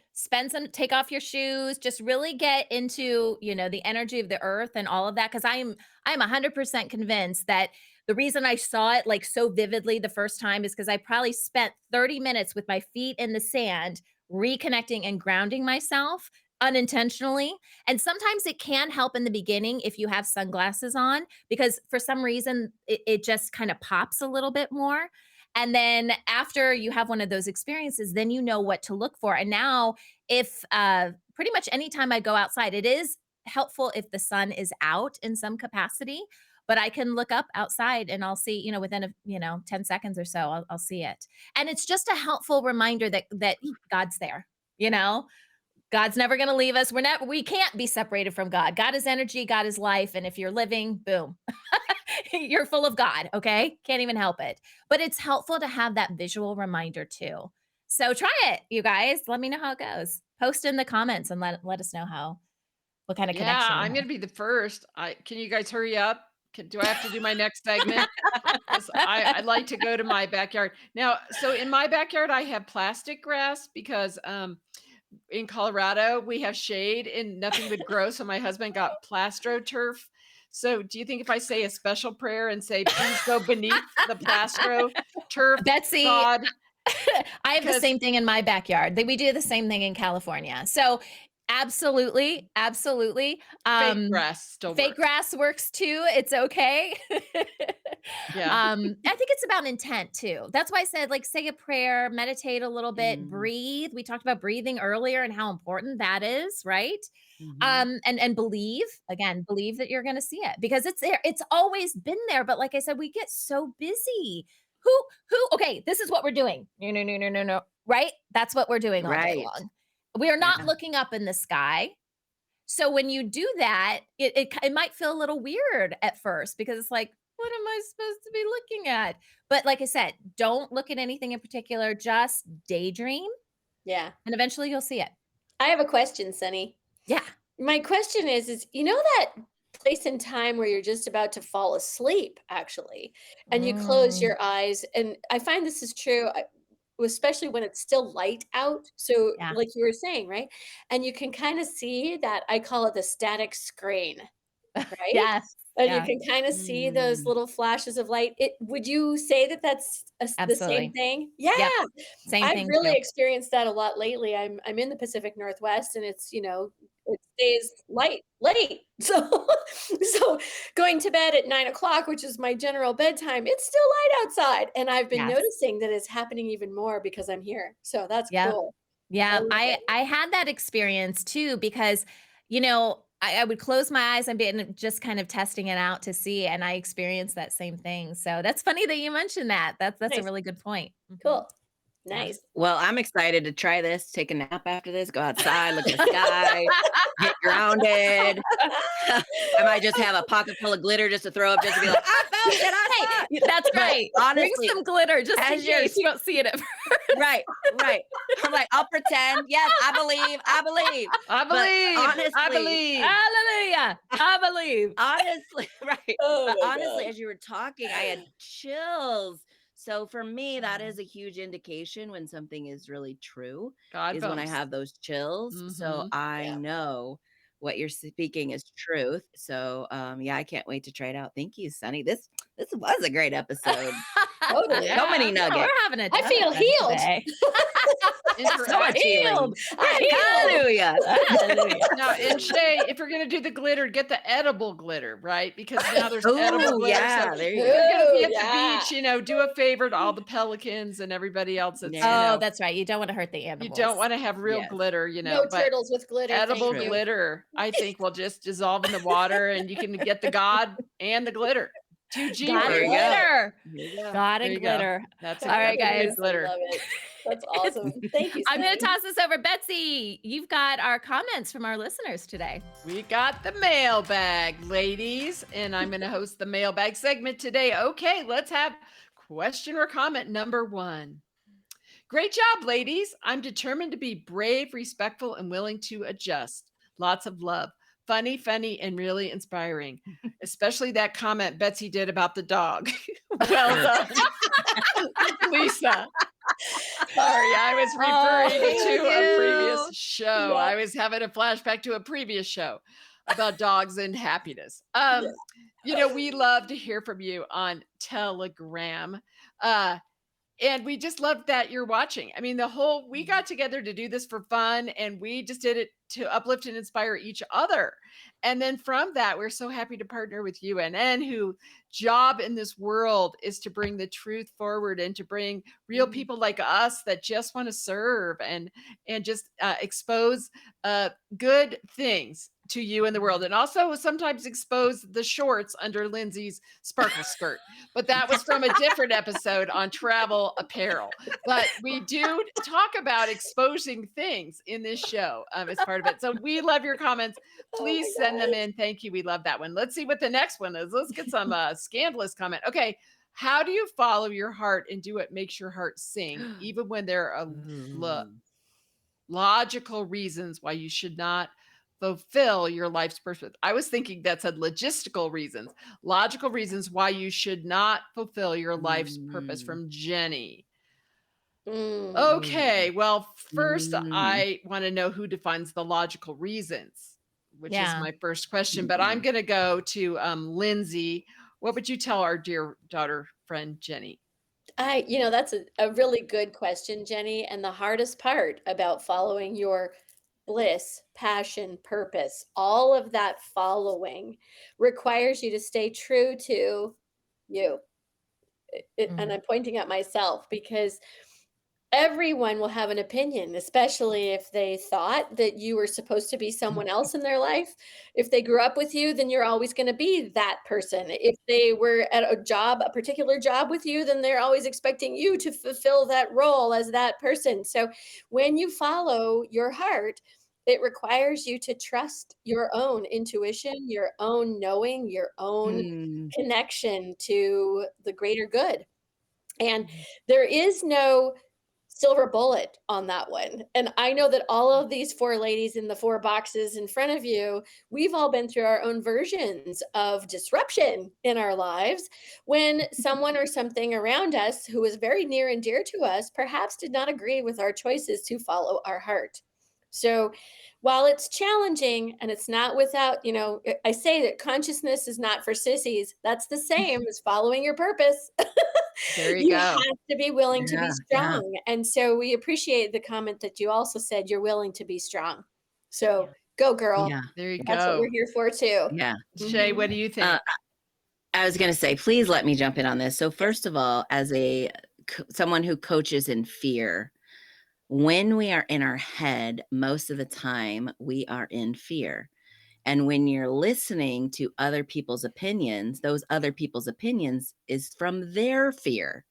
take off your shoes, just really get into, the energy of the earth and all of that. Cause I'm 100% convinced that the reason I saw it like so vividly the first time is because I probably spent 30 minutes with my feet in the sand, reconnecting and grounding myself unintentionally. And sometimes it can help in the beginning if you have sunglasses on, because for some reason it just kind of pops a little bit more. And then after you have one of those experiences, then you know what to look for. And now, if pretty much anytime I go outside, it is helpful if the sun is out in some capacity. But I can look up outside and I'll see, within 10 seconds or so, I'll see it. And it's just a helpful reminder that God's there, God's never going to leave us. We can't be separated from God. God is energy, God is life. And if you're living, boom, you're full of God. Okay. Can't even help it. But it's helpful to have that visual reminder too. So try it, you guys. Let me know how it goes. Post in the comments and let us know what kind of Yeah, connection. I'm going to be the first. Can you guys hurry up? Do I have to do my next segment? 'Cause I'd like to go to my backyard. Now, so in my backyard, I have plastic grass because in Colorado, we have shade and nothing would grow. So my husband got plastro turf. So do you think if I say a special prayer and say, please go beneath the plastro turf, Betsy, God? I have the same thing in my backyard. We do the same thing in California. So absolutely. Fake grass still Fake works. grass works too. It's okay. Yeah. I think it's about intent too. That's why I said, like, say a prayer, meditate a little bit, breathe. We talked about breathing earlier and how important that is, right? And believe that you're going to see it because it's there. It's always been there. But like I said, we get so busy. Okay, this is what we're doing. No. Right? That's what we're doing all day Right. long. We are not Yeah. looking up in the sky. So when you do that, it might feel a little weird at first because it's like, what am I supposed to be looking at? But like I said, don't look at anything in particular, just daydream. Yeah. And eventually you'll see it. I have a question, Sunny. Yeah. My question is that place in time where you're just about to fall asleep, actually, and you close your eyes, and I find this is true, especially when it's still light out. So, Yeah. like you were saying, right? And you can kind of see that I call it the static screen. right? Yes. And you Yeah. can kind of see those Mm. little flashes of light. Would you say that that's the same Absolutely. thing? Yeah. Yep. Same I've thing really too. experienced that a lot lately. I'm in the Pacific Northwest and it's, it stays light late. So going to bed at 9 o'clock, which is my general bedtime, it's still light outside. And I've been Yes. noticing that it's happening even more because I'm here. So that's Yep. cool. I Yeah, love I it. had that experience too because, I would close my eyes and be just kind of testing it out to see, and I experienced that same thing. So that's funny that you mentioned that. That's a Nice. really good point. Mhm. Cool. Yeah. Nice. Well, I'm excited to try this, take a nap after this, go outside, look at the sky, get grounded. I might just have a pocket full of glitter just to throw up just to be like, "I found it, I Hey, saw it." that's But right. Bring honestly, some glitter just in as you're case you don't see it at first. right, right. I'm like, "I'll pretend. Yes, I believe, I believe." I But believe. I honestly, believe. Hallelujah. I believe. honestly, right. Oh But my honestly, God. as you were talking, I had chills. So for me, that Oh, is a huge indication when something is really true, God is when I bumps. have those chills. So Mhm. I Yeah. know what you're speaking is truth. So yeah, I can't wait to try it out. Thank you, Sunny. This was a great episode. Totally. So many Yeah. yeah, we're nuggets. having a I ton of feel fun healed. today. So So much healing. healed. We're I'm healed. healed. Hallelujah. Hallelujah. Now, and Shay, if you're gonna do the glitter, get the edible glitter, right? Because now there's edible Oh, glitter. So yeah. There you if go. you're gonna be Oh, at the yeah. beach, do a favor to all the pelicans and everybody else that's, Yeah. Oh, that's right. You don't wanna hurt the you don't animals. want to have real Yes. glitter, No but turtles with glitter, thank edible True. you. glitter, I think will just dissolve in the water and you can get the God and the glitter. 2G God I word. and There you love go. it. glitter. There you go. God There and you go. glitter. That's All right, a good guys. I glitter. love it. That's It's awesome. Thank you, I'm gonna Sunny. toss this over. Betsy, you've got our comments from our listeners today. We got the mailbag, ladies, and I'm going to host the mailbag segment today. Okay, let's have question or comment number 1. Great job, ladies. I'm determined to be brave, respectful, and willing to adjust. Lots of love. Funny, and really inspiring. Especially that comment Betsy did about the dog. Well done, Lisa. Sorry, I was Oh, referring thank to a previous you. show. Yeah. I was having a flashback to a previous show about dogs and happiness. Yeah. We love to hear from you on Telegram. Uh, and we just love that you're watching. I mean, we got together to do this for fun and we just did it to uplift and inspire each other. And then from that, we're so happy to partner with UNN, who job in this world is to bring the truth forward and to bring real people like us that just want to serve and just expose good things to you in the world, and also sometimes expose the shorts under Lindsay's sparkle skirt. But that was from a different episode on travel apparel. But we do talk about exposing things in this show as part of it. So we love your comments. Oh Please my send them gosh. in. Thank you. We love that one. Let's see what the next one is. Let's get some scandalous comment. Okay. How do you follow your heart and do what makes your heart sing, even when there are Ooh. logical reasons why you should not fulfill your life's purpose? I was thinking that said logistical reasons, logical reasons why you should not fulfill your life's purpose, Mm. from Jenny. Mm. Okay, well, first Mm. I want to know who defines the logical reasons, which is Yeah. my first question. But I'm Mm. going to go to Lindsay. What would you tell our dear daughter friend Jenny? That's a really good question, Jenny. And the hardest part about following your bliss, passion, purpose, all of that following requires you to stay true to you. And Mm. I'm pointing at myself because everyone will have an opinion, especially if they thought that you were supposed to be someone else in their life. If they grew up with you, then you're always going to be that person. If they were at a job, a particular job with you, then they're always expecting you to fulfill that role as that person. So when you follow your heart, it requires you to trust your own intuition, your own knowing, your own Mm. connection to the greater good. And there is no silver bullet on that one. And I know that all of these four ladies in the four boxes in front of you, we've all been through our own versions of disruption in our lives when someone or something around us who was very near and dear to us perhaps did not agree with our choices to follow our heart. So while it's challenging and it's not without, I say that consciousness is not for sissies. That's the same as following your purpose. There you You go. have to be willing to be Yeah, yeah, strong. And so we appreciate the comment that you also said you're willing to be strong. So Yeah. go, girl. yeah, There you That's what we're go. here for too. yeah. Shay, Mhm. what do you Uh, think? I was going to say, please let me jump in on this. So Yes. first of all, as someone who coaches in fear, when we are in our head, most of the time we are in fear. And when you're listening to other people's opinions, those other people's opinions is from their fear.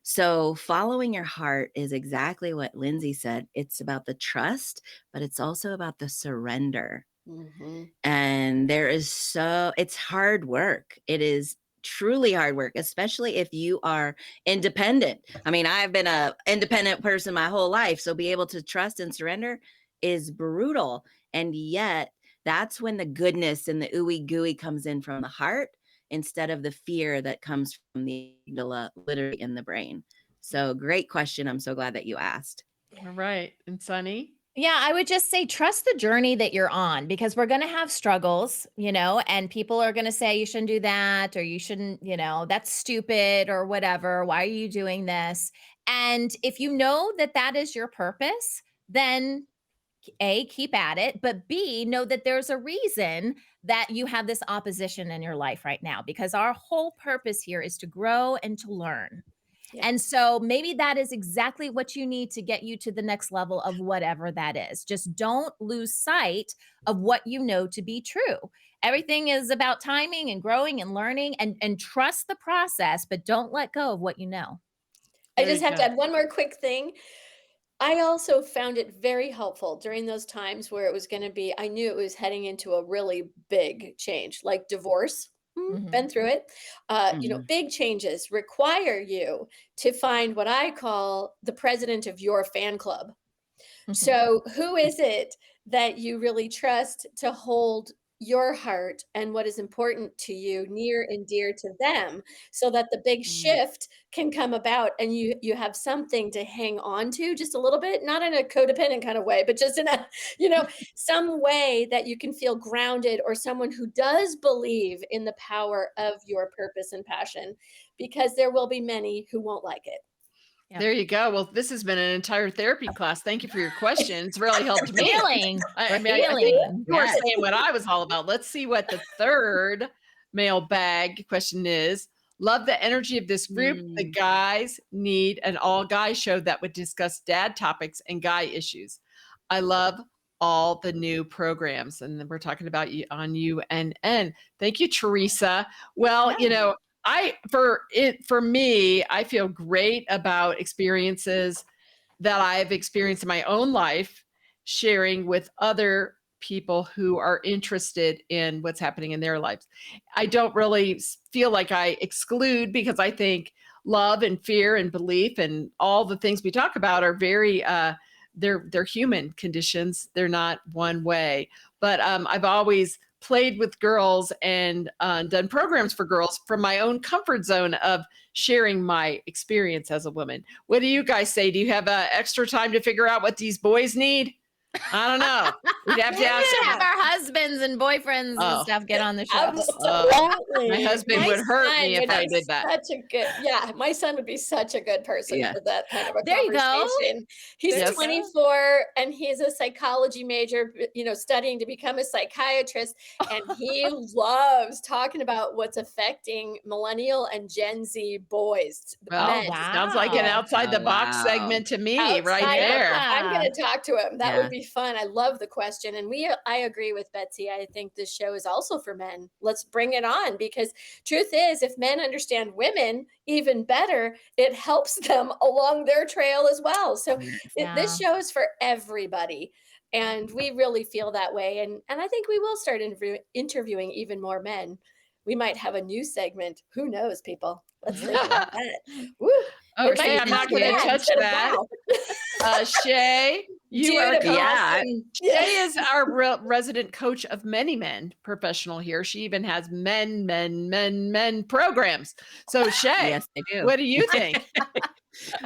So following your heart is exactly what Lindsay said. It's about the trust, but it's also about the surrender. Mhm. And it's hard work. It is truly hard work, especially if you are independent. I mean, I've been a independent person my whole life, so be able to trust and surrender is brutal. And yet that's when the goodness and the ooey gooey comes in from the heart instead of the fear that comes from the amygdala, literally in the brain. So great question. I'm so glad that you asked. All right. And Sunny? Yeah, I would just say trust the journey that you're on because we're going to have struggles, and people are going to say you shouldn't do that or you shouldn't, that's stupid or whatever. Why are you doing this? And if you know that that is your purpose, then A, keep at it, but B, know that there's a reason that you have this opposition in your life right now because our whole purpose here is to grow and to learn. Yeah. And so maybe that is exactly what you need to get you to the next level of whatever that is. Just don't lose sight of what you know to be true. Everything is about timing and growing and learning and trust the process, but don't let go of what you know. I There just you have to go. add one more quick thing. I also found it very helpful during those times where it was gonna be I knew it was heading into a really big change, like divorce. Been Mhm. through it. Mm. Big changes require you to find what I call the president of your fan club. Mhm. So, who is it that you really trust to hold your heart and what is important to you near and dear to them so that the big Mm. shift can come about and you have something to hang on to just a little bit, not in a codependent kind of way, but just in a, some way that you can feel grounded or someone who does believe in the power of your purpose and passion because there will be many who won't like it. Yep. There you go. Well, this has been an entire therapy class. Thank you for your question. It's really helped We're me. healing. We're I think healing. you were Yes. saying what I was all about. Let's see what the third mailbag question is. Love the energy of this group. The Mm. guys need an all guy show that would discuss dad topics and guy issues. I love all the new programs. And then we're talking about you on UNN. Thank you, Teresa. Well, Yeah. for me, I feel great about experiences that I've experienced in my own life, sharing with other people who are interested in what's happening in their lives. I don't really feel like I exclude because I think love and fear and belief and all the things we talk about are very they're human conditions. They're not one way. But I've always played with girls and done programs for girls from my own comfort zone of sharing my experience as a woman. What do you guys say? Do you have extra time to figure out what these boys need? I don't know. We'd have to We ask should them. have Yeah. our husbands and boyfriends and Oh, stuff get on the show. my Absolutely. husband My would hurt son me if would I be did that. such a good yeah, my son would be such a good person Yeah. for that kind of a There you go. conversation. He's There you Yes. go. 24 and he's a psychology major, studying to become a psychiatrist, and he loves talking about what's affecting millennial and Gen Z boys, Oh, men. Well, sounds like an wow. outside Oh, the box wow. segment to me right Outside the box. there. I'm Yeah. gonna talk to him. That Yeah. would be fun. I love the question, and I agree with Betsy. I think this show is also for men. Let's bring it on because truth is, if men understand women even better, it helps them along their trail as well. So this Yeah. show is for everybody, and we really feel that way. And I think we will start interviewing even more men. We might have a new segment. Who knows, people? Let's think about that. Woo! It might Okay, be I'm not called going to "Yeah" touch instead of that. "Wow." Shay, you are Yeah. Beautiful. Yeah. Shay is our resident coach of many men professional here. She even has men programs. So Shay, Yes, I do. what do you think?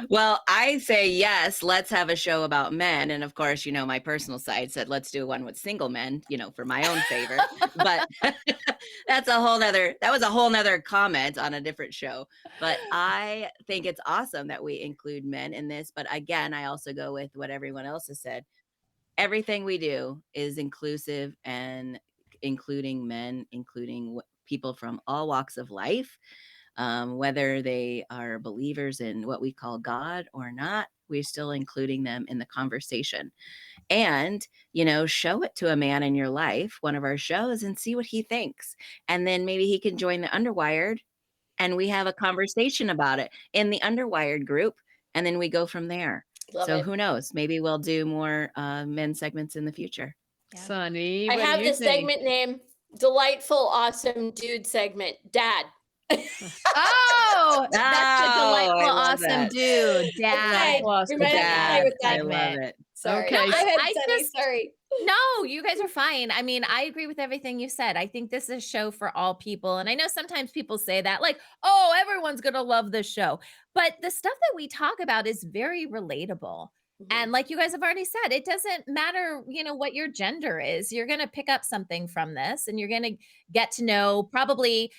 Well, I say yes, let's have a show about men. And of course, my personal side said, let's do one with single men, for my own favor. But that was a whole nother comment on a different show. But I think it's awesome that we include men in this. But again, I also go with what everyone else has said. Everything we do is inclusive and including men, including people from all walks of life. Whether they are believers in what we call God or not, we're still including them in the conversation. And, show it to a man in your life, one of our shows, and see what he thinks. And then maybe he can join the Underwired and we have a conversation about it in the Underwired group. And then we go from there. Love So it. who knows? Maybe we'll do more men segments in the future. Yeah. Sunny, I what have do you this think? segment name, Delightful Awesome Dude Segment. Dad. Oh, that's the delightful, I love awesome that. dude, dad. Okay, we might have to play with that. I love it. Sorry. Okay. Go ahead, I Sunny. just Sorry. No, you guys are fine. I mean, I agree with everything you said. I think this is a show for all people. And I know sometimes people say that, like, oh, everyone's going to love this show. But the stuff that we talk about is very relatable. And like you guys have already said, it doesn't matter, what your gender is. You're going to pick up something from this and you're going to get to know probably,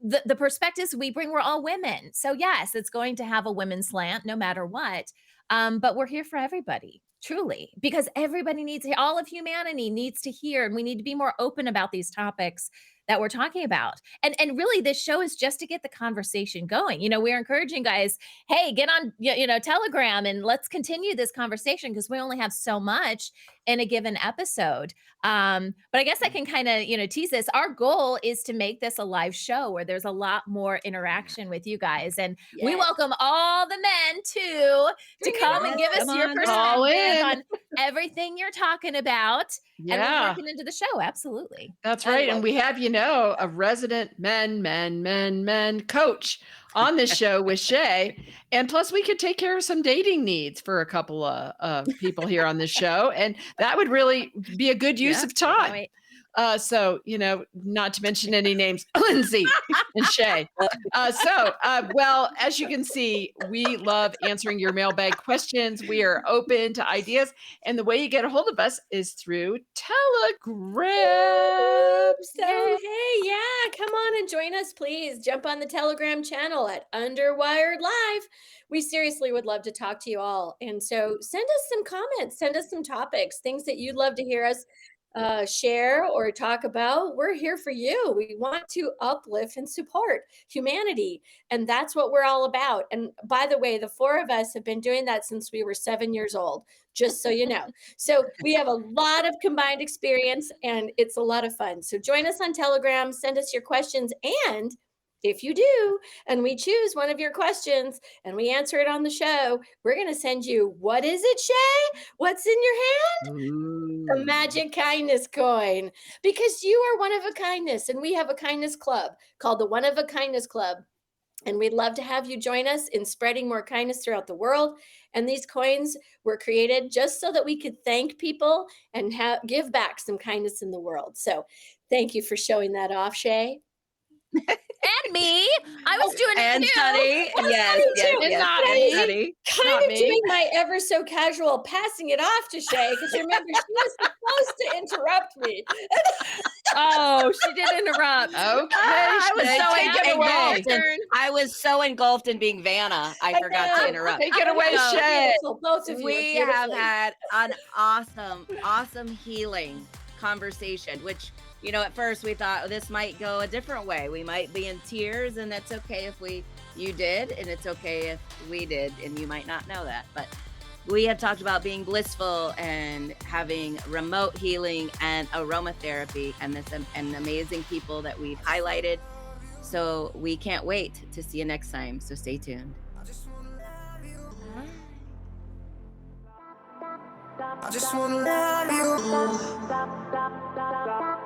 the perspectives we bring. We're all women. So, yes, it's going to have a women's slant no matter what. But we're here for everybody, truly, because everybody all of humanity needs to hear, and we need to be more open about these topics that we're talking about. And really, this show is just to get the conversation going. We're encouraging guys, hey, get on, Telegram and let's continue this conversation because we only have so much in a given episode. But I guess I can kind of, tease this. Our goal is to make this a live show where there's a lot more interaction with you guys. And we Yes. welcome all the men too to come and give us Come your on. All perspective in. on everything you're talking about. And we'll Yeah, work it into the show. Absolutely. that's I right. love And we that. have, a resident men coach on this show with Shā. And plus, we could take care of some dating needs for a couple of people here on this show. And that would really be a good use Yeah. of time. Wait. So, not to mention any names, Lindsay and Shā. Well, as you can see, we love answering your mailbag questions. We are open to ideas. And the way you get a hold of us is through Telegram. So, hey, yeah, come on and join us, please. Jump on the Telegram channel at Underwired Live. We seriously would love to talk to you all. And so send us some comments, send us some topics, things that you'd love to hear us share or talk about. We're here for you. We want to uplift and support humanity. And that's what we're all about. And by the way, the four of us have been doing that since we were 7 years old, just so you know. So we have a lot of combined experience and it's a lot of fun. So join us on Telegram, send us your questions. And if you do, and we choose one of your questions and we answer it on the show, we're going to send you, what is it, Shā? What's in your hand? A magic kindness coin, because you are one of a kindness and we have a kindness club called the One of a Kindness Club. And we'd love to have you join us in spreading more kindness throughout the world. And these coins were created just so that we could thank people and give back some kindness in the world. So thank you for showing that off, Shā. And me. I was doing it And too. Sunny. Yes, Sunny yes, too. And yes. not And me. Sunny. Kind Not of me. doing my ever so casual passing it off to Shā, because remember, she was supposed to interrupt me. Oh, she did interrupt. Okay, I was Shā, so take it away. engulfed I was so engulfed in being Vanna, I forgot to know. interrupt. Take it away, So, Shā. Beautiful, both of you. We have beautifully. had an awesome healing conversation, which, at first we thought this might go a different way. We might be in tears, and that's okay if you did, and it's okay if we did, and you might not know that. But we have talked about being blissful and having remote healing and aromatherapy and amazing people that we've highlighted. So we can't wait to see you next time. So stay tuned. I just wanna love you.